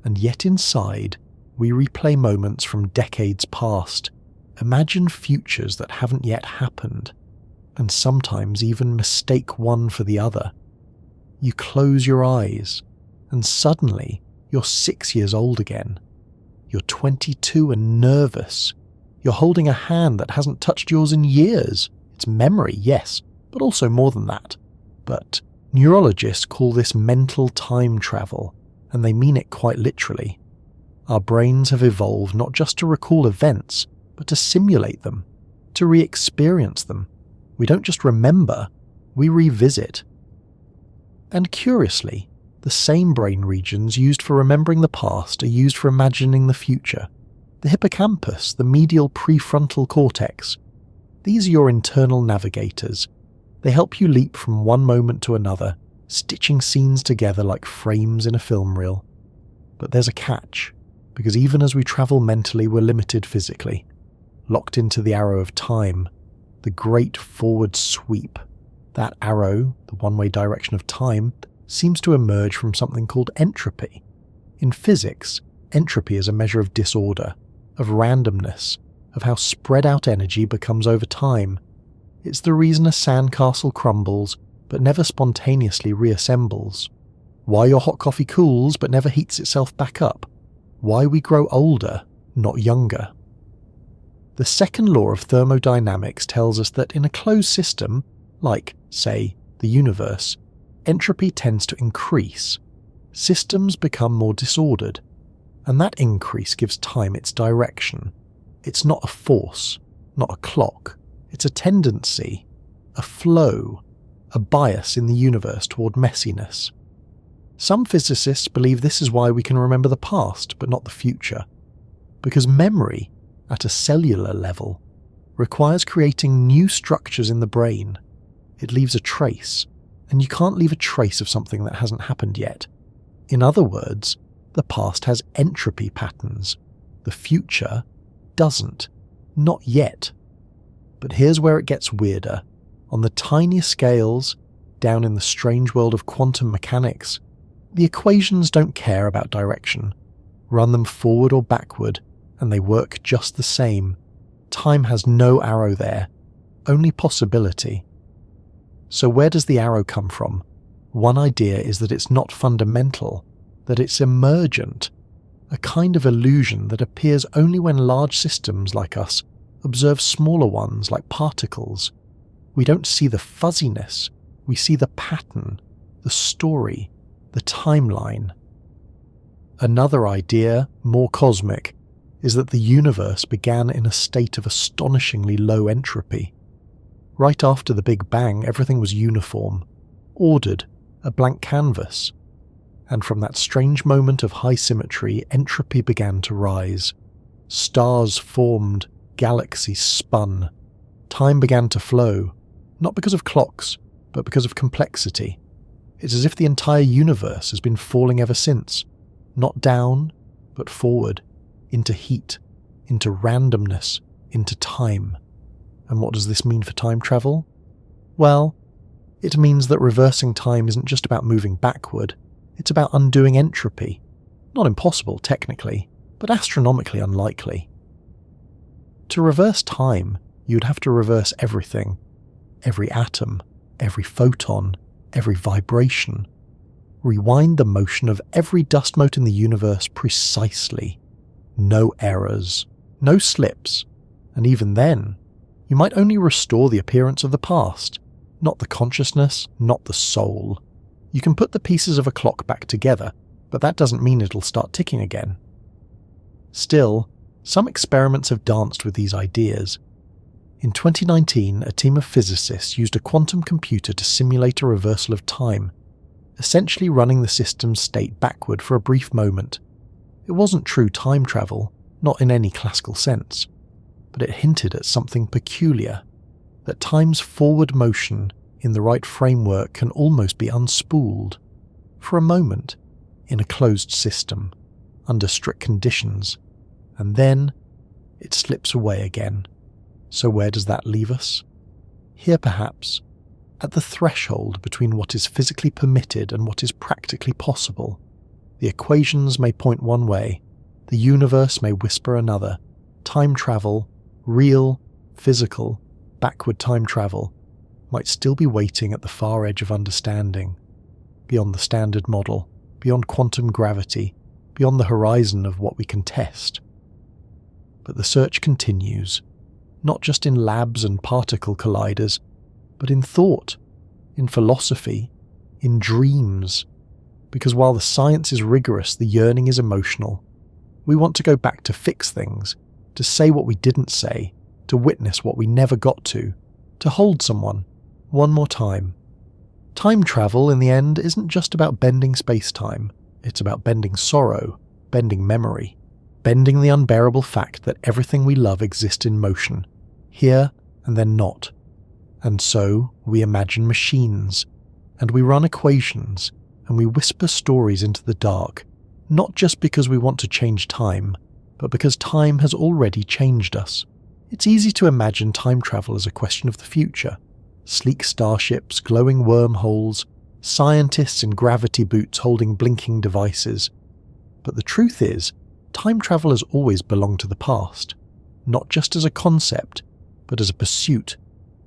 and yet inside, we replay moments from decades past, imagine futures that haven't yet happened, and sometimes even mistake one for the other. You close your eyes, and suddenly you're 6 years old again. You're 22 and nervous. You're holding a hand that hasn't touched yours in years. It's memory, yes, but also more than that. But neurologists call this mental time travel, and they mean it quite literally. Our brains have evolved not just to recall events, but to simulate them, to re-experience them. We don't just remember, we revisit. And curiously, the same brain regions used for remembering the past are used for imagining the future. The hippocampus, the medial prefrontal cortex. These are your internal navigators. They help you leap from one moment to another, stitching scenes together like frames in a film reel. But there's a catch, because even as we travel mentally, we're limited physically. Locked into the arrow of time, the great forward sweep. That arrow, the one-way direction of time, seems to emerge from something called entropy. In physics, entropy is a measure of disorder, of randomness, of how spread out energy becomes over time. It's the reason a sandcastle crumbles but never spontaneously reassembles. Why your hot coffee cools but never heats itself back up. Why we grow older, not younger. The second law of thermodynamics tells us that in a closed system, like, say, the universe, entropy tends to increase. Systems become more disordered, and that increase gives time its direction. It's not a force, not a clock. It's a tendency, a flow, a bias in the universe toward messiness. Some physicists believe this is why we can remember the past but not the future, because memory, at a cellular level, requires creating new structures in the brain. It leaves a trace, and you can't leave a trace of something that hasn't happened yet. In other words, the past has entropy patterns. The future doesn't. Not yet. But here's where it gets weirder. On the tinier scales, down in the strange world of quantum mechanics, the equations don't care about direction. Run them forward or backward, and they work just the same. Time has no arrow there, only possibility. So where does the arrow come from? One idea is that it's not fundamental, that it's emergent, a kind of illusion that appears only when large systems like us observe smaller ones like particles. We don't see the fuzziness, we see the pattern, the story, the timeline. Another idea, more cosmic, is that the universe began in a state of astonishingly low entropy. Right after the Big Bang, everything was uniform, ordered, a blank canvas. And from that strange moment of high symmetry, entropy began to rise. Stars formed, galaxies spun. Time began to flow, not because of clocks, but because of complexity. It's as if the entire universe has been falling ever since, not down, but forward, into heat, into randomness, into time. And what does this mean for time travel? Well, it means that reversing time isn't just about moving backward, it's about undoing entropy. Not impossible, technically, but astronomically unlikely. To reverse time, you'd have to reverse everything. Every atom, every photon, every vibration. Rewind the motion of every dust mote in the universe precisely. No errors, no slips, and even then, you might only restore the appearance of the past, not the consciousness, not the soul. You can put the pieces of a clock back together, but that doesn't mean it'll start ticking again. Still, some experiments have danced with these ideas. In 2019, a team of physicists used a quantum computer to simulate a reversal of time, essentially running the system's state backward for a brief moment. It wasn't true time travel, not in any classical sense, but it hinted at something peculiar, that time's forward motion in the right framework can almost be unspooled, for a moment, in a closed system, under strict conditions, and then it slips away again. So where does that leave us? Here perhaps, at the threshold between what is physically permitted and what is practically possible. The equations may point one way, the universe may whisper another. Time travel, real, physical, backward time travel, might still be waiting at the far edge of understanding, beyond the standard model, beyond quantum gravity, beyond the horizon of what we can test. But the search continues, not just in labs and particle colliders, but in thought, in philosophy, in dreams. Because while the science is rigorous, the yearning is emotional. We want to go back to fix things, to say what we didn't say, to witness what we never got to hold someone, one more time. Time travel, in the end, isn't just about bending space-time. It's about bending sorrow, bending memory, bending the unbearable fact that everything we love exists in motion, here and then not. And so we imagine machines, and we run equations, and we whisper stories into the dark, not just because we want to change time, but because time has already changed us. It's easy to imagine time travel as a question of the future. Sleek starships, glowing wormholes, scientists in gravity boots holding blinking devices. But the truth is, time travel has always belonged to the past, not just as a concept, but as a pursuit,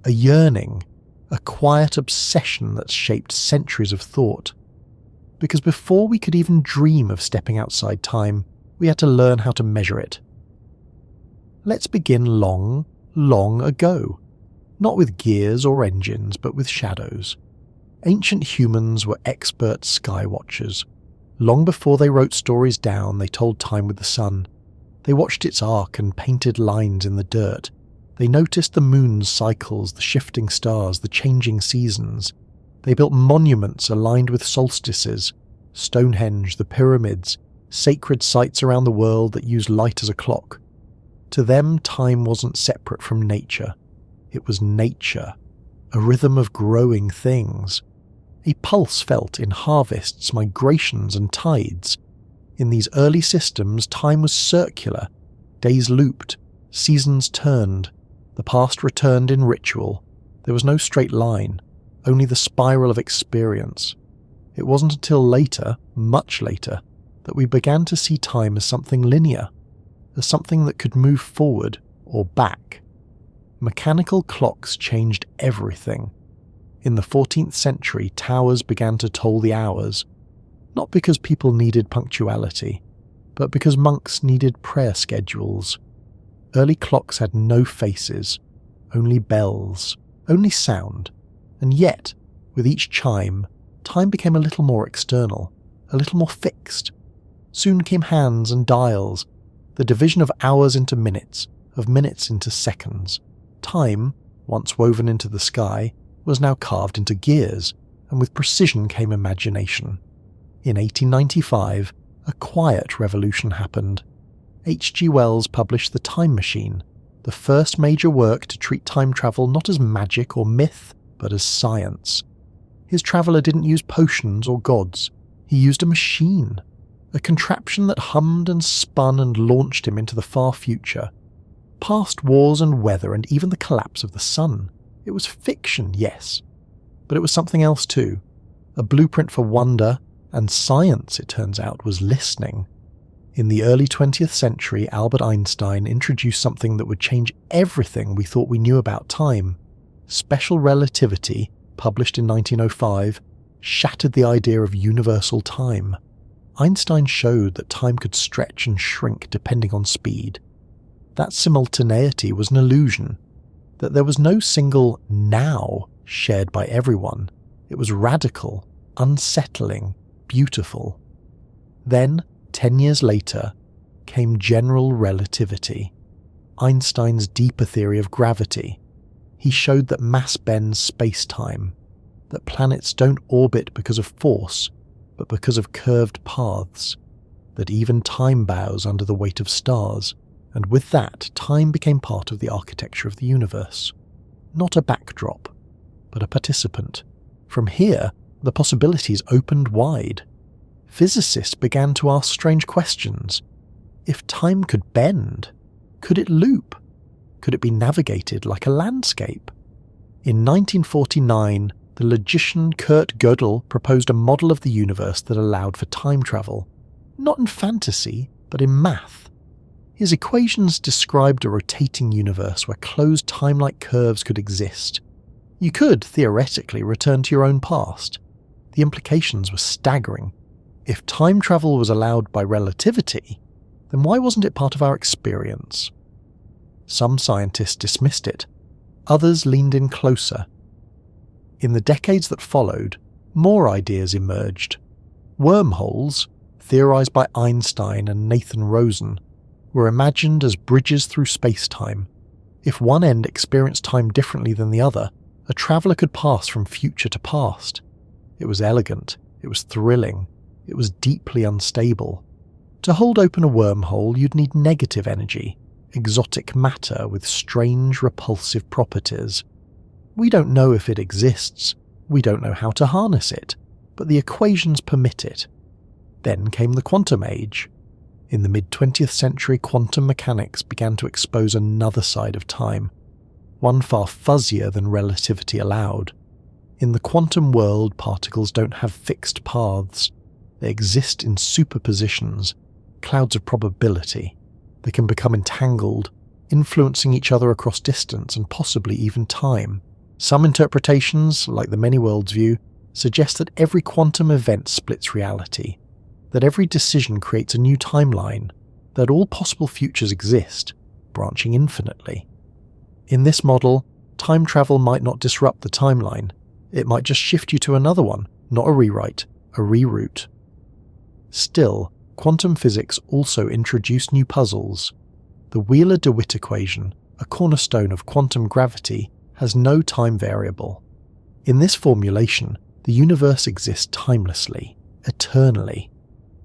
a yearning, a quiet obsession that's shaped centuries of thought. Because before we could even dream of stepping outside time, we had to learn how to measure it. Let's begin long, long ago. Not with gears or engines, but with shadows. Ancient humans were expert sky watchers. Long before they wrote stories down, they told time with the sun. They watched its arc and painted lines in the dirt. They noticed the moon's cycles, the shifting stars, the changing seasons. They built monuments aligned with solstices, Stonehenge, the pyramids, sacred sites around the world that used light as a clock. To them, time wasn't separate from nature. It was nature, a rhythm of growing things. A pulse felt in harvests, migrations, and tides. In these early systems, time was circular. Days looped, seasons turned, the past returned in ritual. There was no straight line, only the spiral of experience. It wasn't until later, much later, that we began to see time as something linear, as something that could move forward or back. Mechanical clocks changed everything. In the 14th century, towers began to toll the hours, not because people needed punctuality, but because monks needed prayer schedules. Early clocks had no faces, only bells, only sound, and yet, with each chime, time became a little more external, a little more fixed. Soon came hands and dials, the division of hours into minutes, of minutes into seconds. Time, once woven into the sky, was now carved into gears, and with precision came imagination. In 1895, a quiet revolution happened. H.G. Wells published The Time Machine, the first major work to treat time travel not as magic or myth, but as science. His traveller didn't use potions or gods. He used a machine, a contraption that hummed and spun and launched him into the far future. Past wars and weather and even the collapse of the sun. It was fiction, yes, but it was something else too. A blueprint for wonder, and science, it turns out, was listening. In the early 20th century, Albert Einstein introduced something that would change everything we thought we knew about time. Special relativity, published in 1905, shattered the idea of universal time. Einstein showed that time could stretch and shrink depending on speed. That simultaneity was an illusion, that there was no single now shared by everyone. It was radical, unsettling, beautiful. Then, 10 years later, came general relativity, Einstein's deeper theory of gravity. He showed that mass bends space-time, that planets don't orbit because of force, but because of curved paths, that even time bows under the weight of stars, and with that, time became part of the architecture of the universe. Not a backdrop, but a participant. From here, the possibilities opened wide. Physicists began to ask strange questions. If time could bend, could it loop? Could it be navigated like a landscape? In 1949, the logician Kurt Gödel proposed a model of the universe that allowed for time travel. Not in fantasy, but in math. His equations described a rotating universe where closed time-like curves could exist. You could, theoretically, return to your own past. The implications were staggering. If time travel was allowed by relativity, then why wasn't it part of our experience? Some scientists dismissed it. Others leaned in closer. In the decades that followed, more ideas emerged. Wormholes, theorized by Einstein and Nathan Rosen, were imagined as bridges through space-time. If one end experienced time differently than the other, a traveller could pass from future to past. It was elegant, it was thrilling, it was deeply unstable. To hold open a wormhole, you'd need negative energy, exotic matter with strange, repulsive properties. We don't know if it exists, we don't know how to harness it, but the equations permit it. Then came the quantum age. In the mid-20th century, quantum mechanics began to expose another side of time, one far fuzzier than relativity allowed. In the quantum world, particles don't have fixed paths. They exist in superpositions, clouds of probability. They can become entangled, influencing each other across distance and possibly even time. Some interpretations, like the many worlds view, suggest that every quantum event splits reality, that every decision creates a new timeline, that all possible futures exist, branching infinitely. In this model, time travel might not disrupt the timeline. It might just shift you to another one, not a rewrite, a reroute. Still, quantum physics also introduced new puzzles. The Wheeler-DeWitt equation, a cornerstone of quantum gravity, has no time variable. In this formulation, the universe exists timelessly, eternally,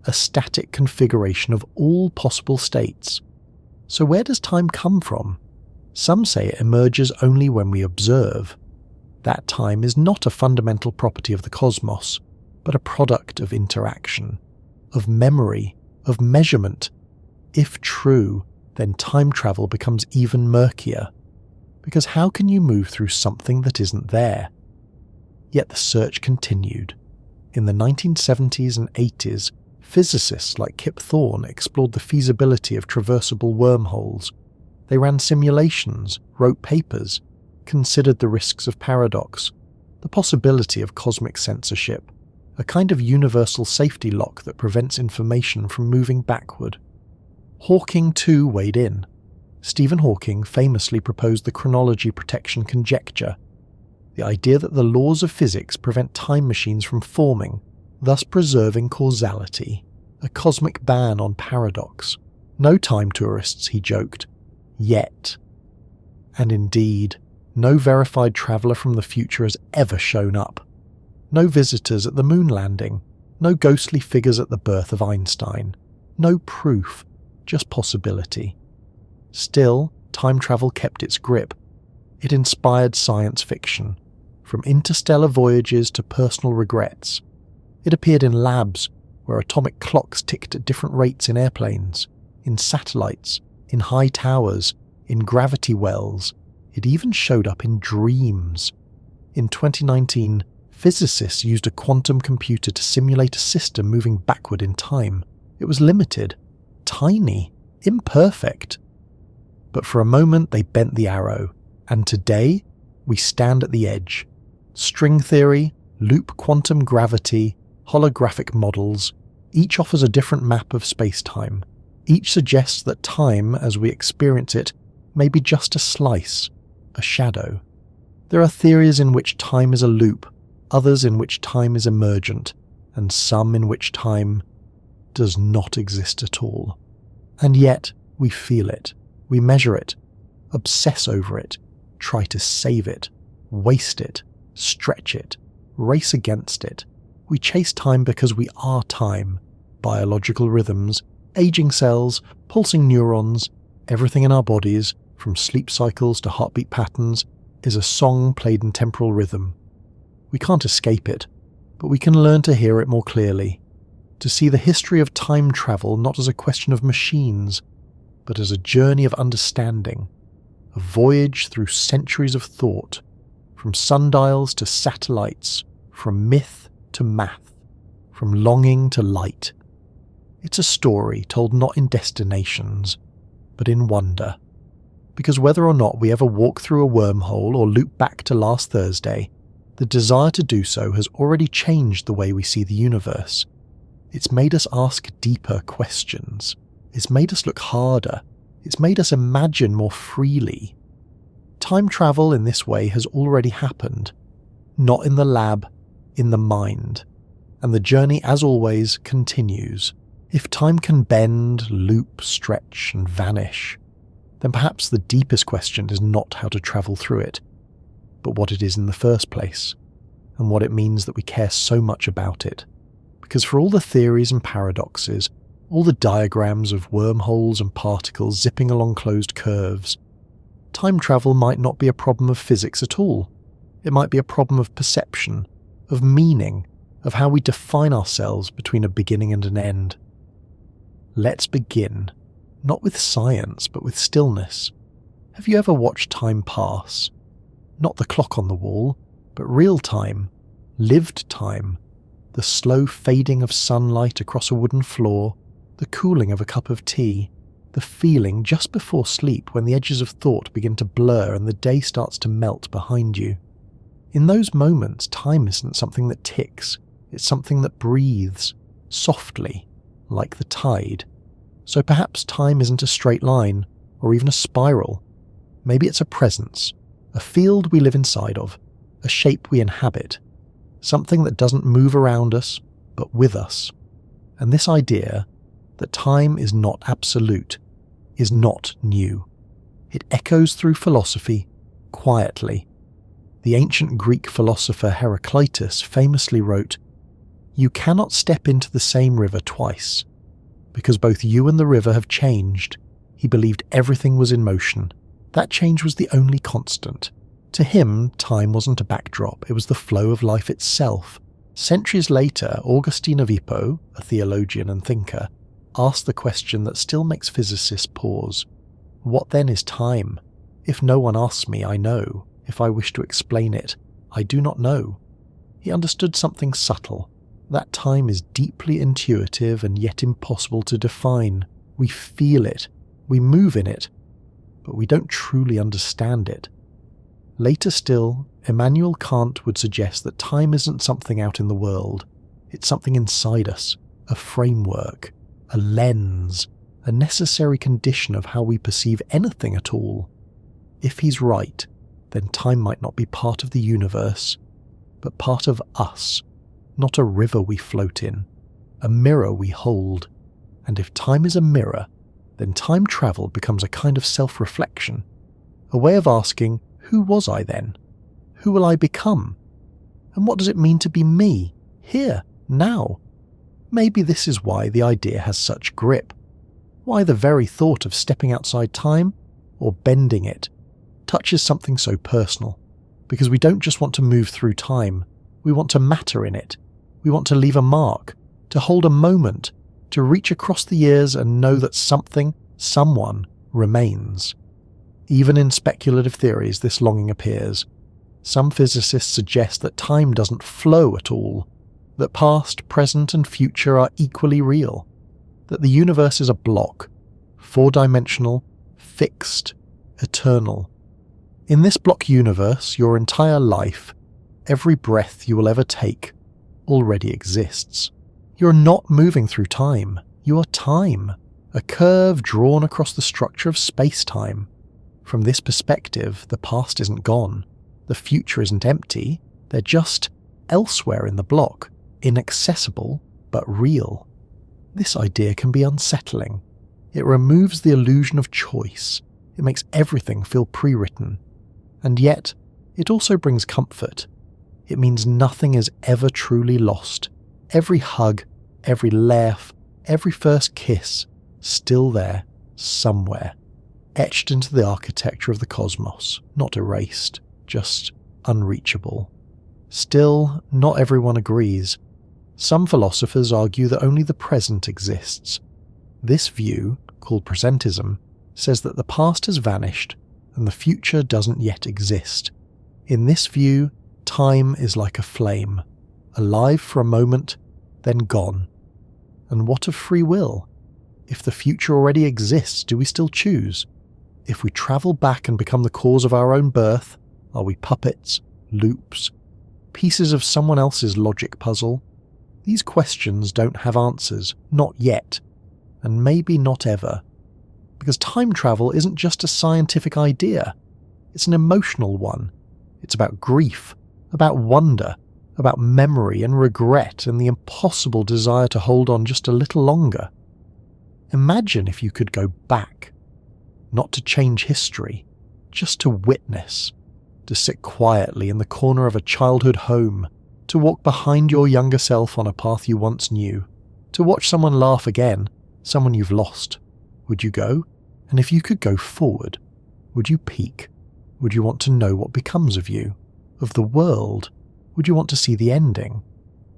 a static configuration of all possible states. So where does time come from? Some say it emerges only when we observe. That time is not a fundamental property of the cosmos, but a product of interaction, of memory, of measurement. If true, then time travel becomes even murkier. Because how can you move through something that isn't there? Yet the search continued. In the 1970s and 80s, physicists like Kip Thorne explored the feasibility of traversable wormholes. They ran simulations, wrote papers, considered the risks of paradox, the possibility of cosmic censorship, a kind of universal safety lock that prevents information from moving backward. Hawking too weighed in. Stephen Hawking famously proposed the chronology protection conjecture, the idea that the laws of physics prevent time machines from forming, thus preserving causality, a cosmic ban on paradox. No time tourists, he joked, yet. And indeed, no verified traveller from the future has ever shown up. No visitors at the moon landing, no ghostly figures at the birth of Einstein, no proof, just possibility. Still, time travel kept its grip. It inspired science fiction, from interstellar voyages to personal regrets. It appeared in labs, where atomic clocks ticked at different rates in airplanes, in satellites, in high towers, in gravity wells. It even showed up in dreams. In 2019, physicists used a quantum computer to simulate a system moving backward in time. It was limited, tiny, imperfect. But for a moment they bent the arrow, and today we stand at the edge. String theory, loop quantum gravity, holographic models, each offers a different map of spacetime. Each suggests that time, as we experience it, may be just a slice, a shadow. There are theories in which time is a loop, others in which time is emergent, and some in which time does not exist at all. And yet, we feel it, we measure it, obsess over it, try to save it, waste it, stretch it, race against it. We chase time because we are time. Biological rhythms, aging cells, pulsing neurons, everything in our bodies, from sleep cycles to heartbeat patterns, is a song played in temporal rhythm. We can't escape it, but we can learn to hear it more clearly, to see the history of time travel not as a question of machines, but as a journey of understanding, a voyage through centuries of thought, from sundials to satellites, from myth to math, from longing to light. It's a story told not in destinations, but in wonder. Because whether or not we ever walk through a wormhole or loop back to last Thursday, the desire to do so has already changed the way we see the universe. It's made us ask deeper questions. It's made us look harder. It's made us imagine more freely. Time travel in this way has already happened. Not in the lab, in the mind. And the journey, as always, continues. If time can bend, loop, stretch, and vanish, then perhaps the deepest question is not how to travel through it, but what it is in the first place, and what it means that we care so much about it. Because for all the theories and paradoxes, all the diagrams of wormholes and particles zipping along closed curves, time travel might not be a problem of physics at all. It might be a problem of perception, of meaning, of how we define ourselves between a beginning and an end. Let's begin, not with science, but with stillness. Have you ever watched time pass? Not the clock on the wall, but real time, lived time, the slow fading of sunlight across a wooden floor, the cooling of a cup of tea, the feeling just before sleep when the edges of thought begin to blur and the day starts to melt behind you. In those moments, time isn't something that ticks, it's something that breathes, softly, like the tide. So perhaps time isn't a straight line, or even a spiral. Maybe it's a presence, a field we live inside of, a shape we inhabit, something that doesn't move around us, but with us. And this idea that time is not absolute is not new. It echoes through philosophy quietly. The ancient Greek philosopher Heraclitus famously wrote, "You cannot step into the same river twice, because both you and the river have changed." He believed everything was in motion. That change was the only constant. To him, time wasn't a backdrop, it was the flow of life itself. Centuries later, Augustine of Hippo, a theologian and thinker, asked the question that still makes physicists pause. What then is time? If no one asks me, I know. If I wish to explain it, I do not know. He understood something subtle, that time is deeply intuitive and yet impossible to define. We feel it, we move in it, but we don't truly understand it. Later still, Immanuel Kant would suggest that time isn't something out in the world, it's something inside us, a framework, a lens, a necessary condition of how we perceive anything at all. If he's right, then time might not be part of the universe, but part of us, not a river we float in, a mirror we hold. And if time is a mirror, then time travel becomes a kind of self-reflection, a way of asking, who was I then? Who will I become? And what does it mean to be me, here, now? Maybe this is why the idea has such grip, why the very thought of stepping outside time, or bending it, touches something so personal, because we don't just want to move through time, we want to matter in it, we want to leave a mark, to hold a moment, to reach across the years and know that something, someone, remains. Even in speculative theories this longing appears. Some physicists suggest that time doesn't flow at all, that past, present and future are equally real, that the universe is a block, four-dimensional, fixed, eternal. In this block universe, your entire life, every breath you will ever take, already exists. You're not moving through time, you are time, a curve drawn across the structure of space-time. From this perspective, the past isn't gone, the future isn't empty, they're just elsewhere in the block, inaccessible but real. This idea can be unsettling. It removes the illusion of choice, it makes everything feel pre-written. And yet, it also brings comfort. It means nothing is ever truly lost. Every hug, every laugh, every first kiss, still there, somewhere. Etched into the architecture of the cosmos, not erased, just unreachable. Still, not everyone agrees. Some philosophers argue that only the present exists. This view, called presentism, says that the past has vanished and the future doesn't yet exist. In this view, time is like a flame, alive for a moment, then gone. And what of free will? If the future already exists, do we still choose? If we travel back and become the cause of our own birth, are we puppets, loops, pieces of someone else's logic puzzle? These questions don't have answers, not yet, and maybe not ever. Because time travel isn't just a scientific idea, it's an emotional one. It's about grief, about wonder, about memory and regret and the impossible desire to hold on just a little longer. Imagine if you could go back. Not to change history, just to witness, to sit quietly in the corner of a childhood home, to walk behind your younger self on a path you once knew, to watch someone laugh again, someone you've lost. Would you go? And if you could go forward, would you peek? Would you want to know what becomes of you, of the world? Would you want to see the ending?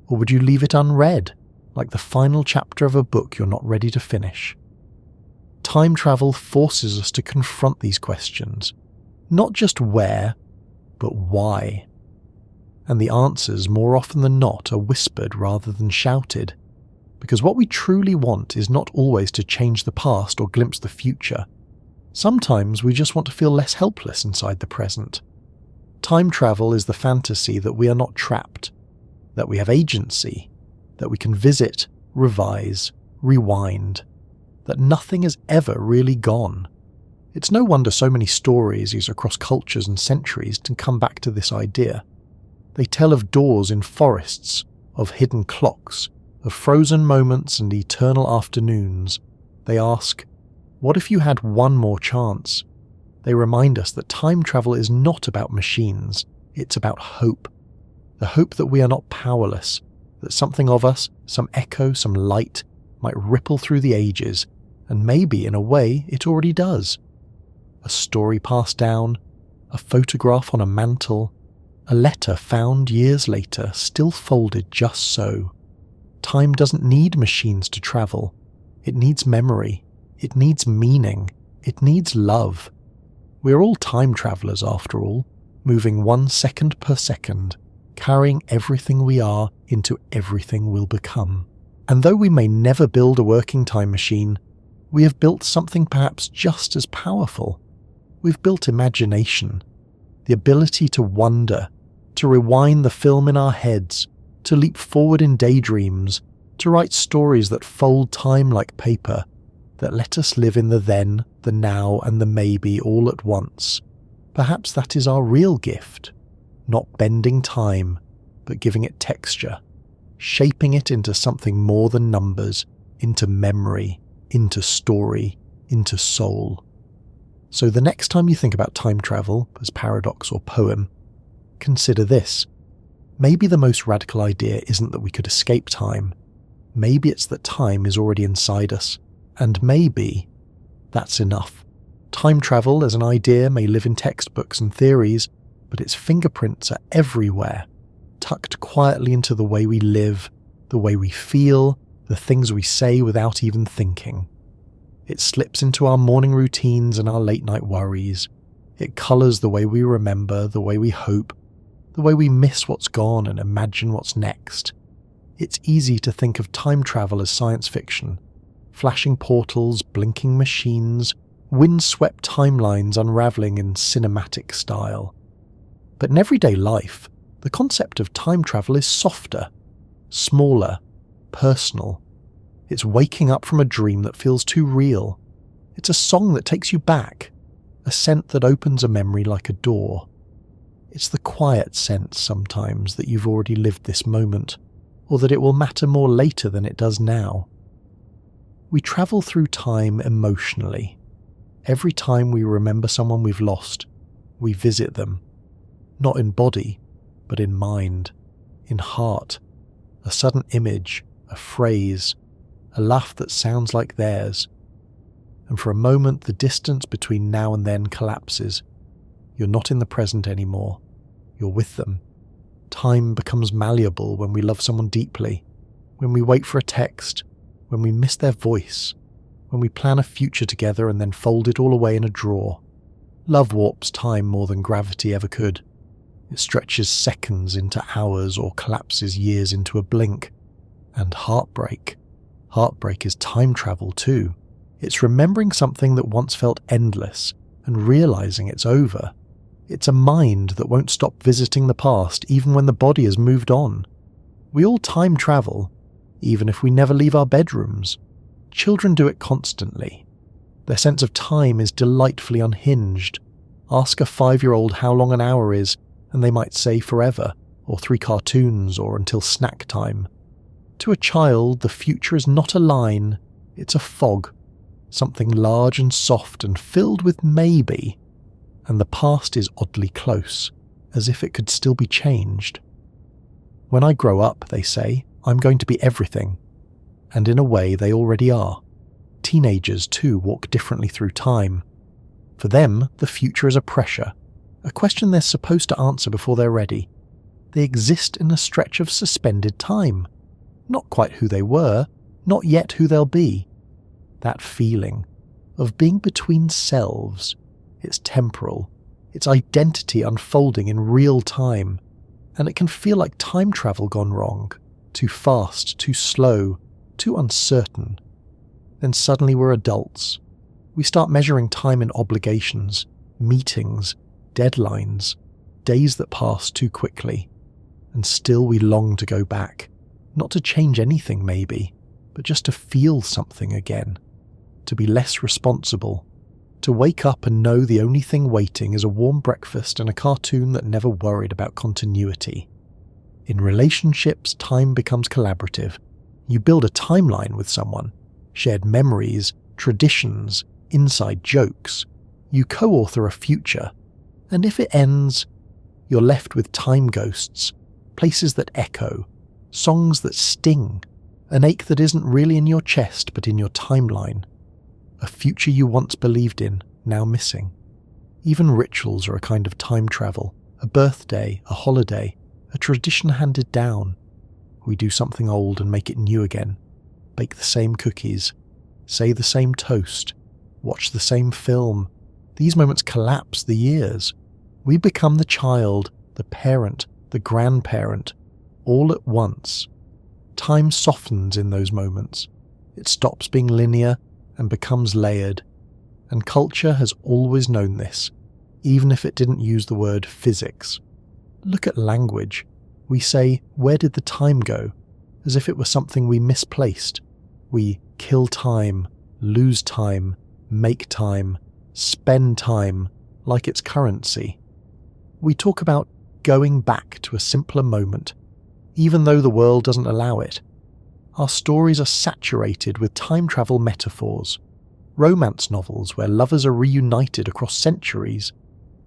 Or would you leave it unread, like the final chapter of a book you're not ready to finish? Time travel forces us to confront these questions, not just where, but why. And the answers, more often than not, are whispered rather than shouted, because what we truly want is not always to change the past or glimpse the future. Sometimes we just want to feel less helpless inside the present. Time travel is the fantasy that we are not trapped, that we have agency, that we can visit, revise, rewind, that nothing is ever really gone. It's no wonder so many stories used across cultures and centuries to come back to this idea. They tell of doors in forests, of hidden clocks, of frozen moments and eternal afternoons. They ask, what if you had one more chance? They remind us that time travel is not about machines, it's about hope. The hope that we are not powerless, that something of us, some echo, some light, might ripple through the ages, and maybe, in a way, it already does. A story passed down, a photograph on a mantle, a letter found years later, still folded just so. Time doesn't need machines to travel. It needs memory. It needs meaning. It needs love. We're all time travelers after all, moving 1 second per second, carrying everything we are into everything we'll become. And though we may never build a working time machine, we have built something perhaps just as powerful. We've built imagination, the ability to wonder, to rewind the film in our heads, to leap forward in daydreams, to write stories that fold time like paper, that let us live in the then, the now, and the maybe all at once. Perhaps that is our real gift, not bending time, but giving it texture, shaping it into something more than numbers, into memory, into story, into soul. So the next time you think about time travel as paradox or poem, consider this. Maybe the most radical idea isn't that we could escape time. Maybe it's that time is already inside us. And maybe that's enough. Time travel as an idea may live in textbooks and theories, but its fingerprints are everywhere, tucked quietly into the way we live, the way we feel, the things we say without even thinking. It slips into our morning routines and our late-night worries. It colours the way we remember, the way we hope, the way we miss what's gone and imagine what's next. It's easy to think of time travel as science fiction. Flashing portals, blinking machines, wind-swept timelines unravelling in cinematic style. But in everyday life, the concept of time travel is softer, smaller, personal. It's waking up from a dream that feels too real. It's a song that takes you back, a scent that opens a memory like a door. It's the quiet sense sometimes that you've already lived this moment, or that it will matter more later than it does now. We travel through time emotionally. Every time we remember someone we've lost, we visit them. Not in body, but in mind, in heart. A sudden image, a phrase, a laugh that sounds like theirs. And for a moment the distance between now and then collapses. You're not in the present anymore. You're with them. Time becomes malleable when we love someone deeply, when we wait for a text, when we miss their voice, when we plan a future together and then fold it all away in a drawer. Love warps time more than gravity ever could. It stretches seconds into hours or collapses years into a blink. And heartbreak. Heartbreak is time travel too. It's remembering something that once felt endless and realizing it's over. It's a mind that won't stop visiting the past even when the body has moved on. We all time travel, even if we never leave our bedrooms. Children do it constantly. Their sense of time is delightfully unhinged. Ask a 5-year-old how long an hour is, and they might say forever, or 3 cartoons, or until snack time. To a child, the future is not a line, it's a fog, something large and soft and filled with maybe, and the past is oddly close, as if it could still be changed. When I grow up, they say, I'm going to be everything, and in a way they already are. Teenagers too walk differently through time. For them, the future is a pressure, a question they're supposed to answer before they're ready. They exist in a stretch of suspended time. Not quite who they were, not yet who they'll be. That feeling of being between selves, it's temporal, it's identity unfolding in real time, and it can feel like time travel gone wrong, too fast, too slow, too uncertain. Then suddenly we're adults. We start measuring time in obligations, meetings, deadlines, days that pass too quickly, and still we long to go back. Not to change anything maybe, but just to feel something again, to be less responsible, To wake up and know the only thing waiting is a warm breakfast and a cartoon that never worried about continuity. In relationships, time becomes collaborative. You build a timeline with someone, shared memories, traditions, inside jokes. You co-author a future, and if it ends, you're left with time ghosts, places that echo, songs that sting, an ache that isn't really in your chest but in your timeline. A future you once believed in, now missing. Even rituals are a kind of time travel, a birthday, a holiday, a tradition handed down. We do something old and make it new again, bake the same cookies, say the same toast, watch the same film. These moments collapse the years. We become the child, the parent, the grandparent, all at once. Time softens in those moments. It stops being linear and becomes layered. And culture has always known this, even if it didn't use the word physics. Look at language. We say, "Where did the time go?" as if it were something we misplaced. We kill time, lose time, make time, spend time, like it's currency. We talk about going back to a simpler moment, even though the world doesn't allow it. Our stories are saturated with time travel metaphors. Romance novels where lovers are reunited across centuries.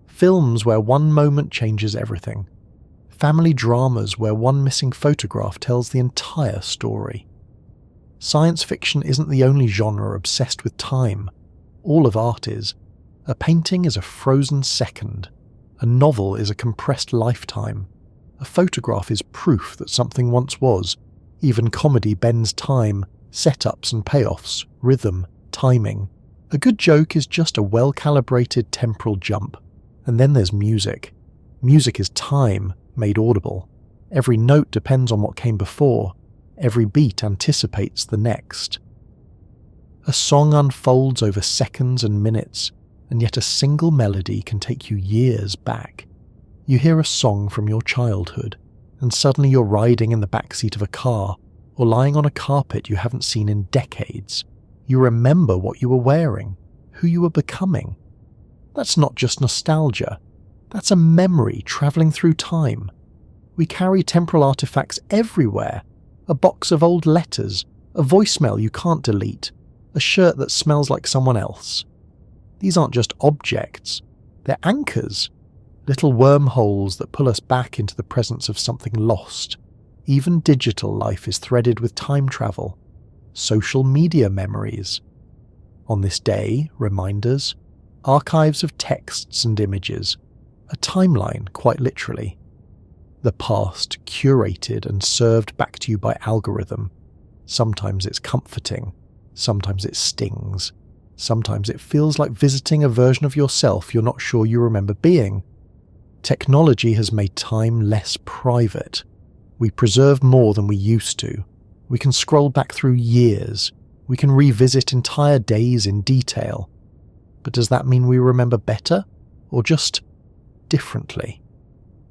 Films where one moment changes everything. Family dramas where one missing photograph tells the entire story. Science fiction isn't the only genre obsessed with time. All of art is. A painting is a frozen second. A novel is a compressed lifetime. A photograph is proof that something once was. Even comedy bends time, setups and payoffs, rhythm, timing. A good joke is just a well-calibrated temporal jump. And then there's music. Music is time, made audible. Every note depends on what came before. Every beat anticipates the next. A song unfolds over seconds and minutes, and yet a single melody can take you years back. You hear a song from your childhood, and suddenly you're riding in the backseat of a car, or lying on a carpet you haven't seen in decades. You remember what you were wearing, who you were becoming. That's not just nostalgia. That's a memory travelling through time. We carry temporal artifacts everywhere. A box of old letters, a voicemail you can't delete, a shirt that smells like someone else. These aren't just objects. They're anchors. Little wormholes that pull us back into the presence of something lost. Even digital life is threaded with time travel. Social media memories. On this day, reminders, archives of texts and images, a timeline quite literally. The past curated and served back to you by algorithm. Sometimes it's comforting, sometimes it stings, sometimes it feels like visiting a version of yourself you're not sure you remember being. Technology has made time less private. We preserve more than we used to. We can scroll back through years. We can revisit entire days in detail. But does that mean we remember better, or just differently?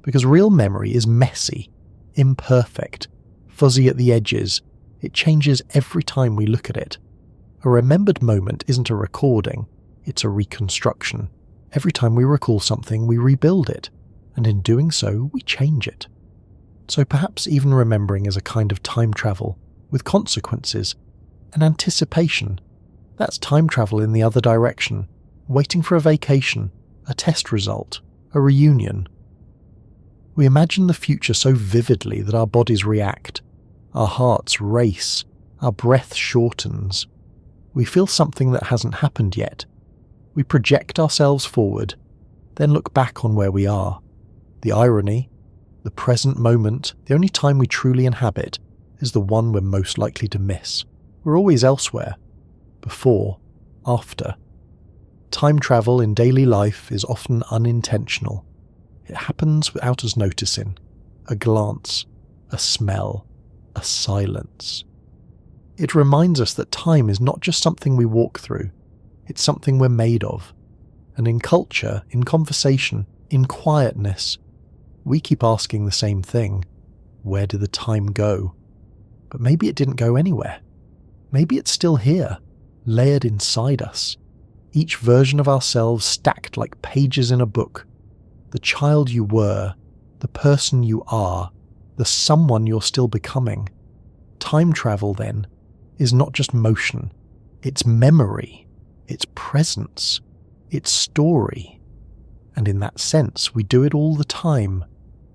Because real memory is messy, imperfect, fuzzy at the edges. It changes every time we look at it. A remembered moment isn't a recording, it's a reconstruction. Every time we recall something, we rebuild it, and in doing so, we change it. So perhaps even remembering is a kind of time travel, with consequences, an anticipation. That's time travel in the other direction, waiting for a vacation, a test result, a reunion. We imagine the future so vividly that our bodies react, our hearts race, our breath shortens. We feel something that hasn't happened yet. We project ourselves forward, then look back on where we are. The irony, the present moment, the only time we truly inhabit, is the one we're most likely to miss. We're always elsewhere. Before, after. Time travel in daily life is often unintentional. It happens without us noticing. A glance, a smell, a silence. It reminds us that time is not just something we walk through, it's something we're made of. And in culture, in conversation, in quietness, we keep asking the same thing. Where did the time go? But maybe it didn't go anywhere. Maybe it's still here, layered inside us. each version of ourselves stacked like pages in a book. The child you were, the person you are, the someone you're still becoming. Time travel, then, is not just motion. It's memory. It's presence. It's story. And in that sense, we do it all the time.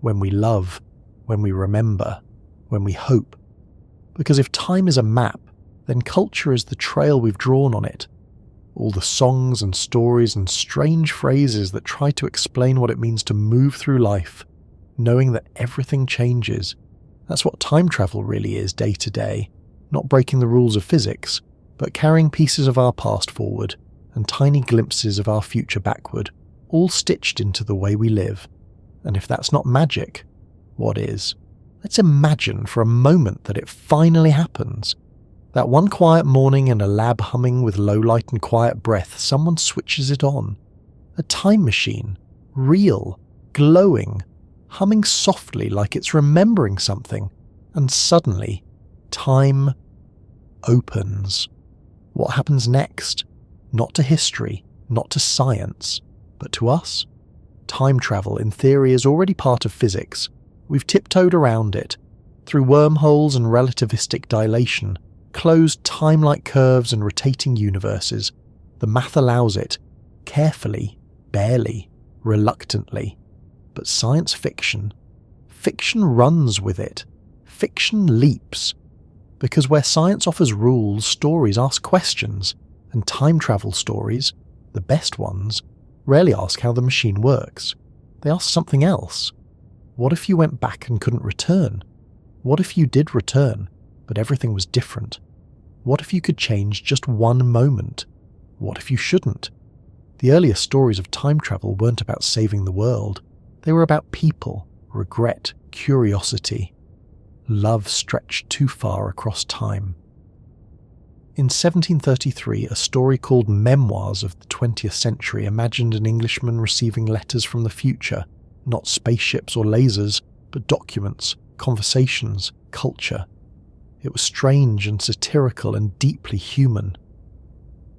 When we love, when we remember, when we hope. Because if time is a map, then culture is the trail we've drawn on it. All the songs and stories and strange phrases that try to explain what it means to move through life, knowing that everything changes. That's what time travel really is day to day. Not breaking the rules of physics, but carrying pieces of our past forward and tiny glimpses of our future backward, all stitched into the way we live. And if that's not magic, what is? Let's imagine for a moment that it finally happens. That one quiet morning in a lab humming with low light and quiet breath, someone switches it on. A time machine, real, glowing, humming softly like it's remembering something, and suddenly, time opens. What happens next? Not to history, not to science, but to us? Time travel, in theory, is already part of physics. We've tiptoed around it, through wormholes and relativistic dilation, closed time-like curves and rotating universes. The math allows it, carefully, barely, reluctantly. But science fiction runs with it. Fiction leaps. Because where science offers rules, stories ask questions, and time travel stories, the best ones, rarely ask how the machine works. They ask something else. What if you went back and couldn't return? What if you did return, but everything was different? What if you could change just one moment? What if you shouldn't? The earliest stories of time travel weren't about saving the world. They were about people, regret, curiosity. Love stretched too far across time. In 1733, a story called Memoirs of the 20th Century imagined an Englishman receiving letters from the future, not spaceships or lasers, but documents, conversations, culture. It was strange and satirical and deeply human.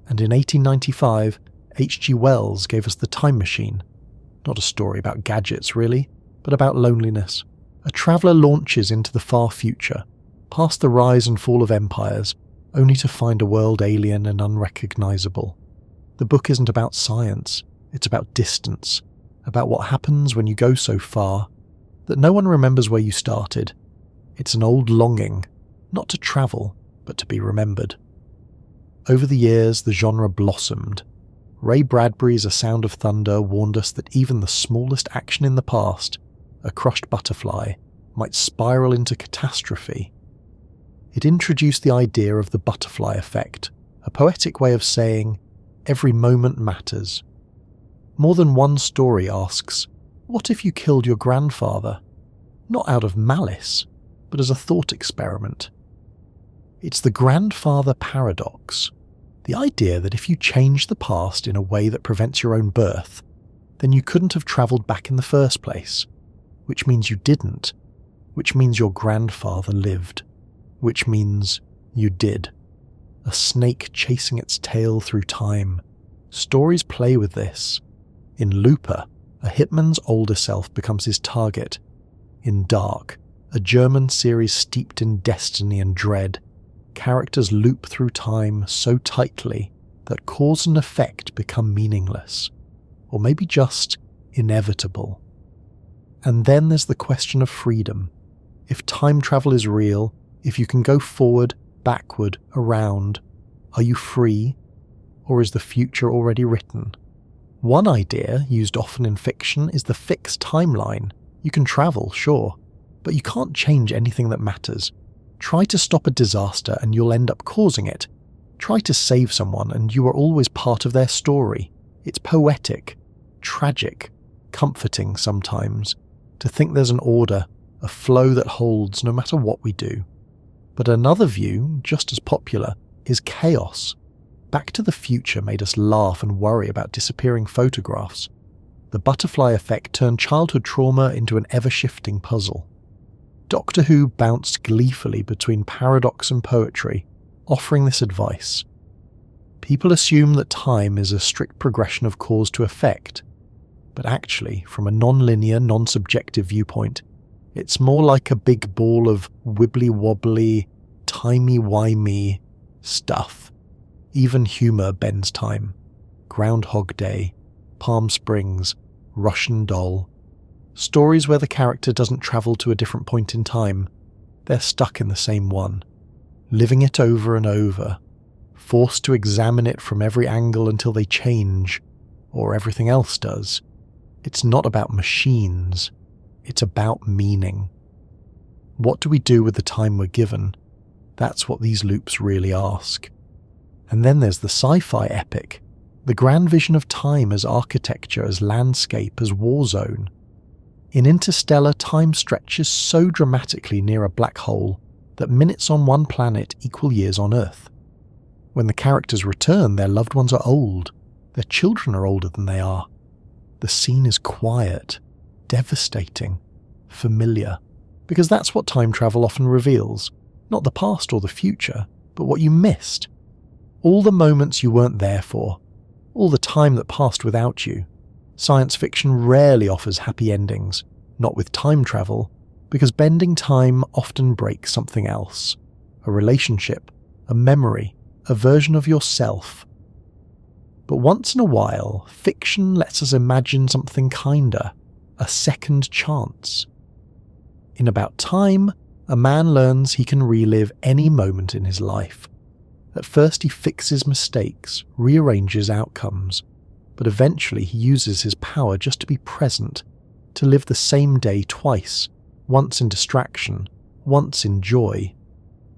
And in 1895, H.G. Wells gave us The Time Machine. Not a story about gadgets, really, but about loneliness. A traveller launches into the far future, past the rise and fall of empires, only to find a world alien and unrecognisable. The book isn't about science, it's about distance, about what happens when you go so far that no one remembers where you started. It's an old longing, not to travel, but to be remembered. Over the years, the genre blossomed. Ray Bradbury's A Sound of Thunder warned us that even the smallest action in the past, a crushed butterfly, might spiral into catastrophe. It introduced the idea of the butterfly effect, a poetic way of saying, every moment matters. More than one story asks, what if you killed your grandfather? Not out of malice, but as a thought experiment. It's the grandfather paradox. The idea that if you change the past in a way that prevents your own birth, then you couldn't have travelled back in the first place, which means you didn't, which means your grandfather lived, which means you did. A snake chasing its tail through time. Stories play with this. In Looper, a hitman's older self becomes his target. In Dark, a German series steeped in destiny and dread, characters loop through time so tightly that cause and effect become meaningless, or maybe just inevitable. And then there's the question of freedom. If time travel is real, if you can go forward, backward, around, are you free, or is the future already written? One idea, used often in fiction, is the fixed timeline. You can travel, sure, but you can't change anything that matters. Try to stop a disaster and you'll end up causing it. Try to save someone and you are always part of their story. It's poetic, tragic, comforting sometimes, to think there's an order, a flow that holds no matter what we do. But another view, just as popular, is chaos. Back to the Future made us laugh and worry about disappearing photographs. The butterfly effect turned childhood trauma into an ever-shifting puzzle. Doctor Who bounced gleefully between paradox and poetry, offering this advice. People assume that time is a strict progression of cause to effect, but actually, from a non-linear, non-subjective viewpoint, it's more like a big ball of wibbly-wobbly, timey-wimey stuff. Even humour bends time. Groundhog Day, Palm Springs, Russian Doll. Stories where the character doesn't travel to a different point in time. They're stuck in the same one, living it over and over, forced to examine it from every angle until they change, or everything else does. It's not about machines, it's about meaning. What do we do with the time we're given? That's what these loops really ask. And then there's the sci-fi epic, the grand vision of time as architecture, as landscape, as war zone. In Interstellar, time stretches so dramatically near a black hole that minutes on one planet equal years on Earth. When the characters return, their loved ones are old. Their children are older than they are. The scene is quiet, devastating, familiar, because that's what time travel often reveals. Not the past or the future, but what you missed. All the moments you weren't there for. All the time that passed without you. Science fiction rarely offers happy endings, not with time travel, because bending time often breaks something else. A relationship, a memory, a version of yourself. But once in a while, fiction lets us imagine something kinder, a second chance. In About Time, a man learns he can relive any moment in his life. At first he fixes mistakes, rearranges outcomes, but eventually he uses his power just to be present, to live the same day twice, once in distraction, once in joy.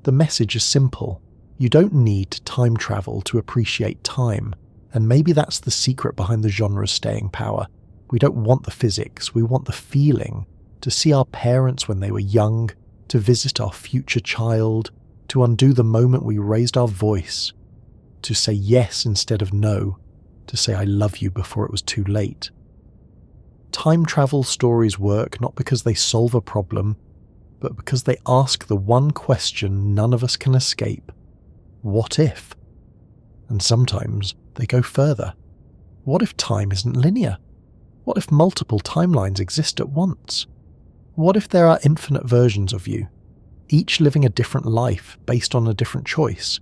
The message is simple. You don't need time travel to appreciate time, and maybe that's the secret behind the genre's staying power. We don't want the physics, we want the feeling, to see our parents when they were young, to visit our future child, to undo the moment we raised our voice, to say yes instead of no, to say I love you before it was too late. Time travel stories work not because they solve a problem, but because they ask the one question none of us can escape. What if? And sometimes they go further. What if time isn't linear? What if multiple timelines exist at once? What if there are infinite versions of you, each living a different life based on a different choice?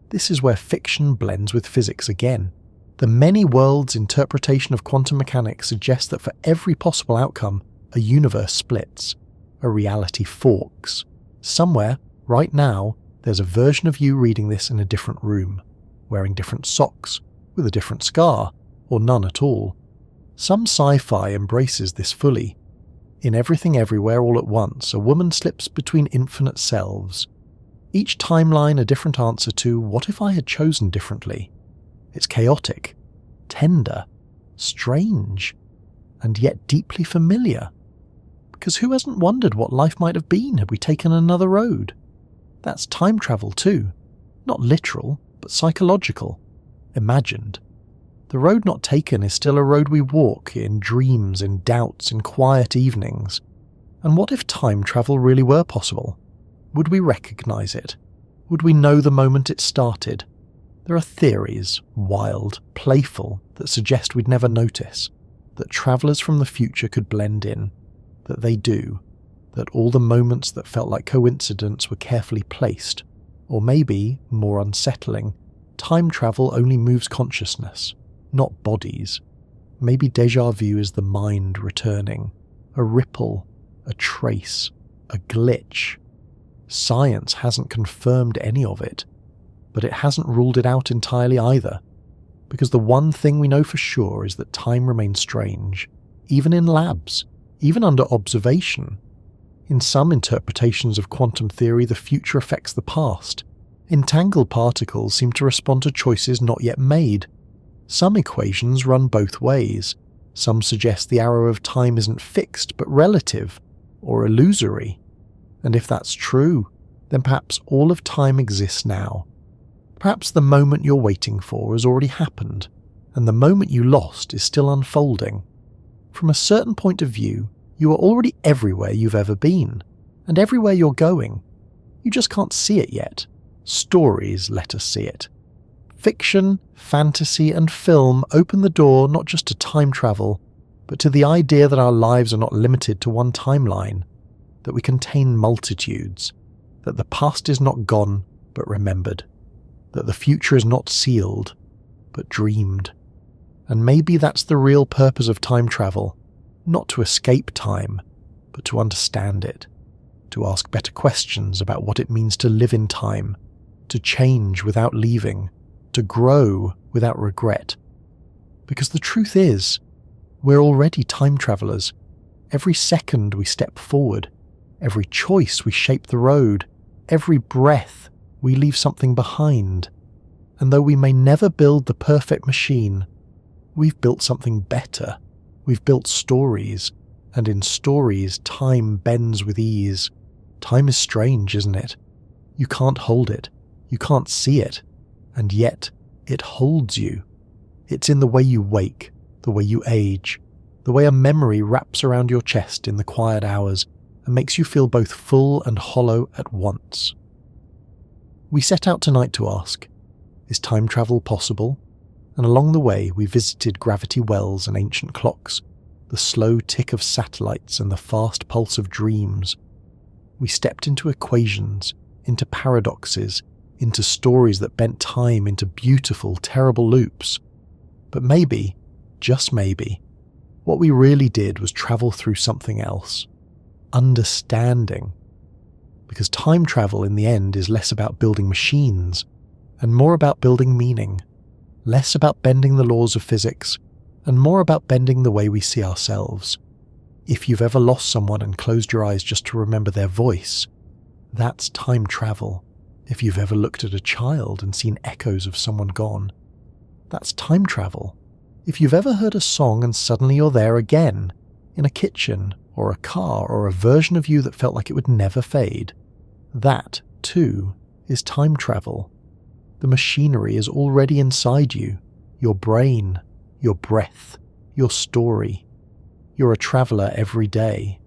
This is where fiction blends with physics again. The many worlds interpretation of quantum mechanics suggests that for every possible outcome, a universe splits, a reality forks. Somewhere, right now, there's a version of you reading this in a different room, wearing different socks, with a different scar, or none at all. Some sci-fi embraces this fully. In Everything Everywhere All at Once, a woman slips between infinite selves. Each timeline a different answer to, what if I had chosen differently? It's chaotic, tender, strange, and yet deeply familiar. Because who hasn't wondered what life might have been had we taken another road? That's time travel too. Not literal, but psychological. Imagined. The road not taken is still a road we walk, in dreams, in doubts, in quiet evenings. And what if time travel really were possible? Would we recognise it? Would we know the moment it started? There are theories, wild, playful, that suggest we'd never notice, that travellers from the future could blend in, that they do, that all the moments that felt like coincidence were carefully placed, or maybe, more unsettling, time travel only moves consciousness, not bodies. Maybe déjà vu is the mind returning, a ripple, a trace, a glitch. Science hasn't confirmed any of it, but it hasn't ruled it out entirely either, because the one thing we know for sure is that time remains strange, even in labs, even under observation. In some interpretations of quantum theory, the future affects the past. Entangled particles seem to respond to choices not yet made. Some equations run both ways. Some suggest the arrow of time isn't fixed but relative, or illusory. And if that's true, then perhaps all of time exists now. Perhaps the moment you're waiting for has already happened, and the moment you lost is still unfolding. From a certain point of view, you are already everywhere you've ever been, and everywhere you're going. You just can't see it yet. Stories let us see it. Fiction, fantasy, and film open the door not just to time travel, but to the idea that our lives are not limited to one timeline, that we contain multitudes, that the past is not gone but remembered, that the future is not sealed but dreamed. And maybe that's the real purpose of time travel, not to escape time, but to understand it, to ask better questions about what it means to live in time, to change without leaving, to grow without regret. Because the truth is, we're already time travelers. Every second we step forward, every choice we shape the road, every breath we leave something behind. And though we may never build the perfect machine, we've built something better. We've built stories, and in stories time bends with ease. Time is strange, isn't it? You can't hold it, you can't see it, and yet it holds you. It's in the way you wake, the way you age, the way a memory wraps around your chest in the quiet hours and makes you feel both full and hollow at once. We set out tonight to ask, is time travel possible? And along the way we visited gravity wells and ancient clocks, the slow tick of satellites and the fast pulse of dreams. We stepped into equations, into paradoxes, into stories that bent time into beautiful, terrible loops. But maybe, just maybe, what we really did was travel through something else. Understanding. Because time travel in the end is less about building machines and more about building meaning, less about bending the laws of physics and more about bending the way we see ourselves. If you've ever lost someone and closed your eyes just to remember their voice, that's time travel. If you've ever looked at a child and seen echoes of someone gone, that's time travel. If you've ever heard a song and suddenly you're there again, in a kitchen or a car or a version of you that felt like it would never fade, that, too, is time travel. The machinery is already inside you, your brain, your breath, your story. You're a traveller every day,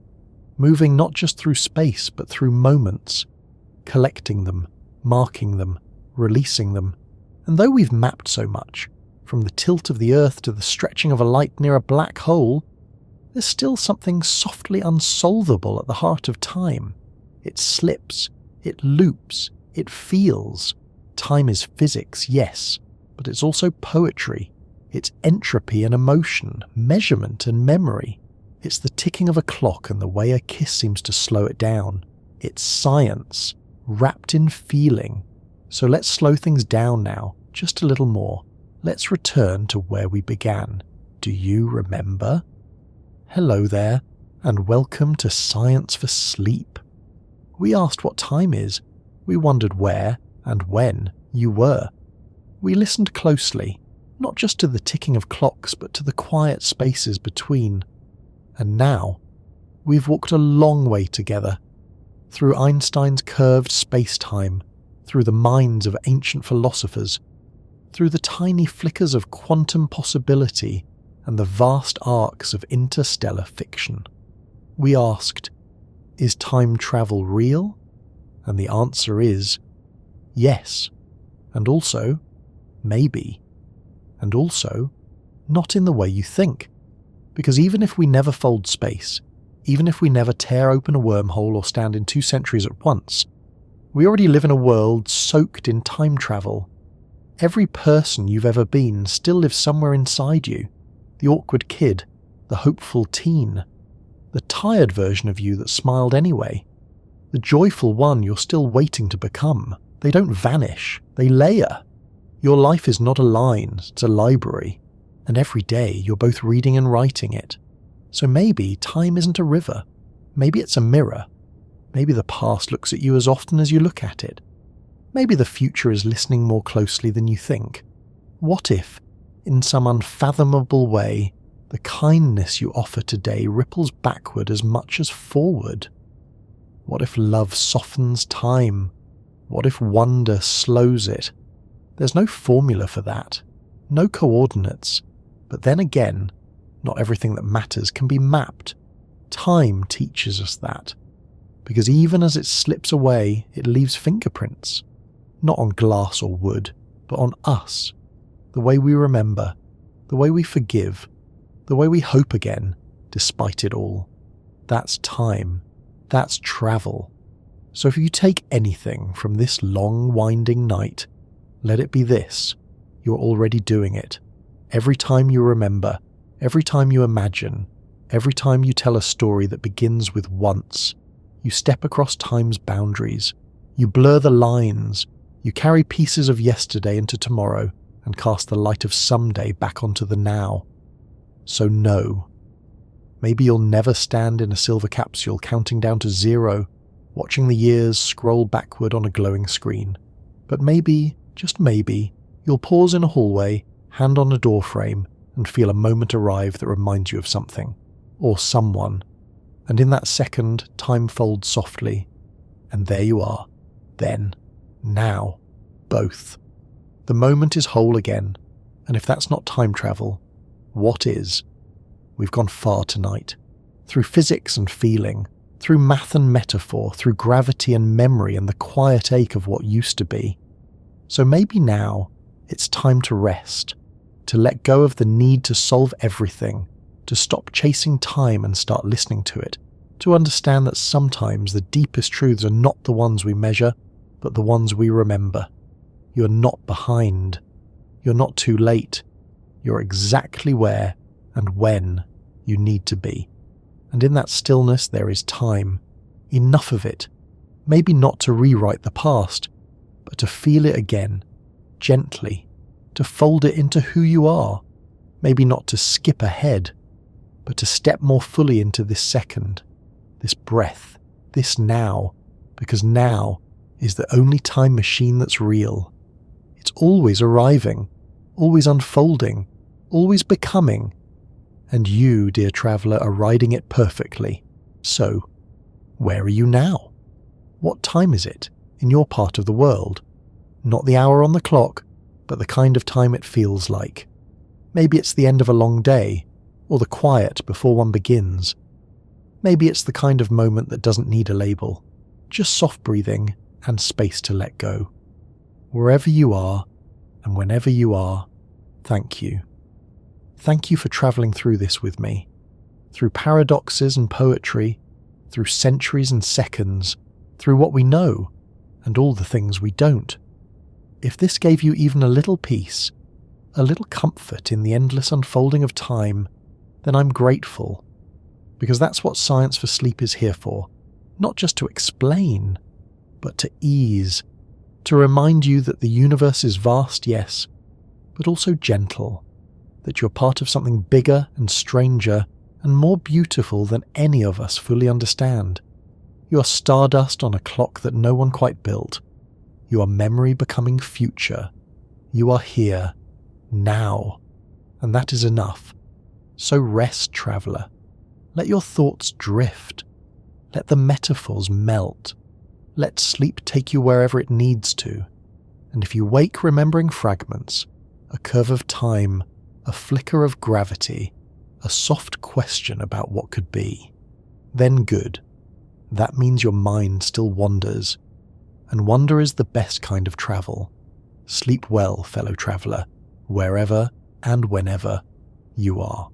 moving not just through space but through moments, collecting them, marking them, releasing them. And though we've mapped so much, from the tilt of the Earth to the stretching of a light near a black hole, there's still something softly unsolvable at the heart of time. It slips, it loops, it feels. Time is physics, yes, but it's also poetry. It's entropy and emotion, measurement and memory. It's the ticking of a clock and the way a kiss seems to slow it down. It's science, wrapped in feeling. So let's slow things down now, just a little more. Let's return to where we began. Do you remember? Hello there, and welcome to Science for Sleep. We asked what time is. We wondered where and when you were. We listened closely, not just to the ticking of clocks, but to the quiet spaces between. And now, we've walked a long way together, through Einstein's curved spacetime, through the minds of ancient philosophers, through the tiny flickers of quantum possibility and the vast arcs of interstellar fiction. We asked, is time travel real? And the answer is yes, and also maybe, and also not in the way you think. Because even if we never fold space, even if we never tear open a wormhole or stand in 2 centuries at once, we already live in a world soaked in time travel. Every person you've ever been still lives somewhere inside you. The awkward kid, the hopeful teen, the tired version of you that smiled anyway, the joyful one you're still waiting to become. They don't vanish, they layer. Your life is not a line, it's a library, and every day you're both reading and writing it. So maybe time isn't a river, maybe it's a mirror. Maybe the past looks at you as often as you look at it. Maybe the future is listening more closely than you think. What if, in some unfathomable way, the kindness you offer today ripples backward as much as forward? What if love softens time? What if wonder slows it? There's no formula for that, no coordinates. But then again, not everything that matters can be mapped. Time teaches us that. Because even as it slips away, it leaves fingerprints. Not on glass or wood, but on us, the way we remember, the way we forgive, the way we hope again, despite it all. That's time. That's travel. So if you take anything from this long, winding night, let it be this. You're already doing it. Every time you remember, every time you imagine, every time you tell a story that begins with once, you step across time's boundaries. You blur the lines. You carry pieces of yesterday into tomorrow and cast the light of someday back onto the now. So no. Maybe you'll never stand in a silver capsule counting down to 0, watching the years scroll backward on a glowing screen. But maybe, just maybe, you'll pause in a hallway, hand on a doorframe, and feel a moment arrive that reminds you of something, or someone. And in that second, time folds softly, and there you are, then, now, both. The moment is whole again, and if that's not time travel, what is? We've gone far tonight, through physics and feeling, through math and metaphor, through gravity and memory and the quiet ache of what used to be. So maybe now it's time to rest, to let go of the need to solve everything, to stop chasing time and start listening to it, to understand that sometimes the deepest truths are not the ones we measure, but the ones we remember. You're not behind. You're not too late. You're exactly where and when you need to be. And in that stillness there is time. Enough of it. Maybe not to rewrite the past, but to feel it again, gently, to fold it into who you are. Maybe not to skip ahead, but to step more fully into this second, this breath, this now, because now is the only time machine that's real. It's always arriving, always unfolding, always becoming. And you, dear traveller, are riding it perfectly. So, where are you now? What time is it in your part of the world? Not the hour on the clock, but the kind of time it feels like. Maybe it's the end of a long day, or the quiet before one begins. Maybe it's the kind of moment that doesn't need a label, just soft breathing and space to let go. Wherever you are, and whenever you are, thank you. Thank you for travelling through this with me, through paradoxes and poetry, through centuries and seconds, through what we know, and all the things we don't. If this gave you even a little peace, a little comfort in the endless unfolding of time, then I'm grateful. Because that's what Science for Sleep is here for, not just to explain, but to ease, to remind you that the universe is vast, yes, but also gentle, that you're part of something bigger and stranger and more beautiful than any of us fully understand. You are stardust on a clock that no one quite built. You are memory becoming future. You are here, now, and that is enough. So rest, traveller. Let your thoughts drift. Let the metaphors melt. Let sleep take you wherever it needs to. And if you wake remembering fragments, a curve of time, a flicker of gravity, a soft question about what could be, then good. That means your mind still wanders. And wonder is the best kind of travel. Sleep well, fellow traveller, wherever and whenever you are.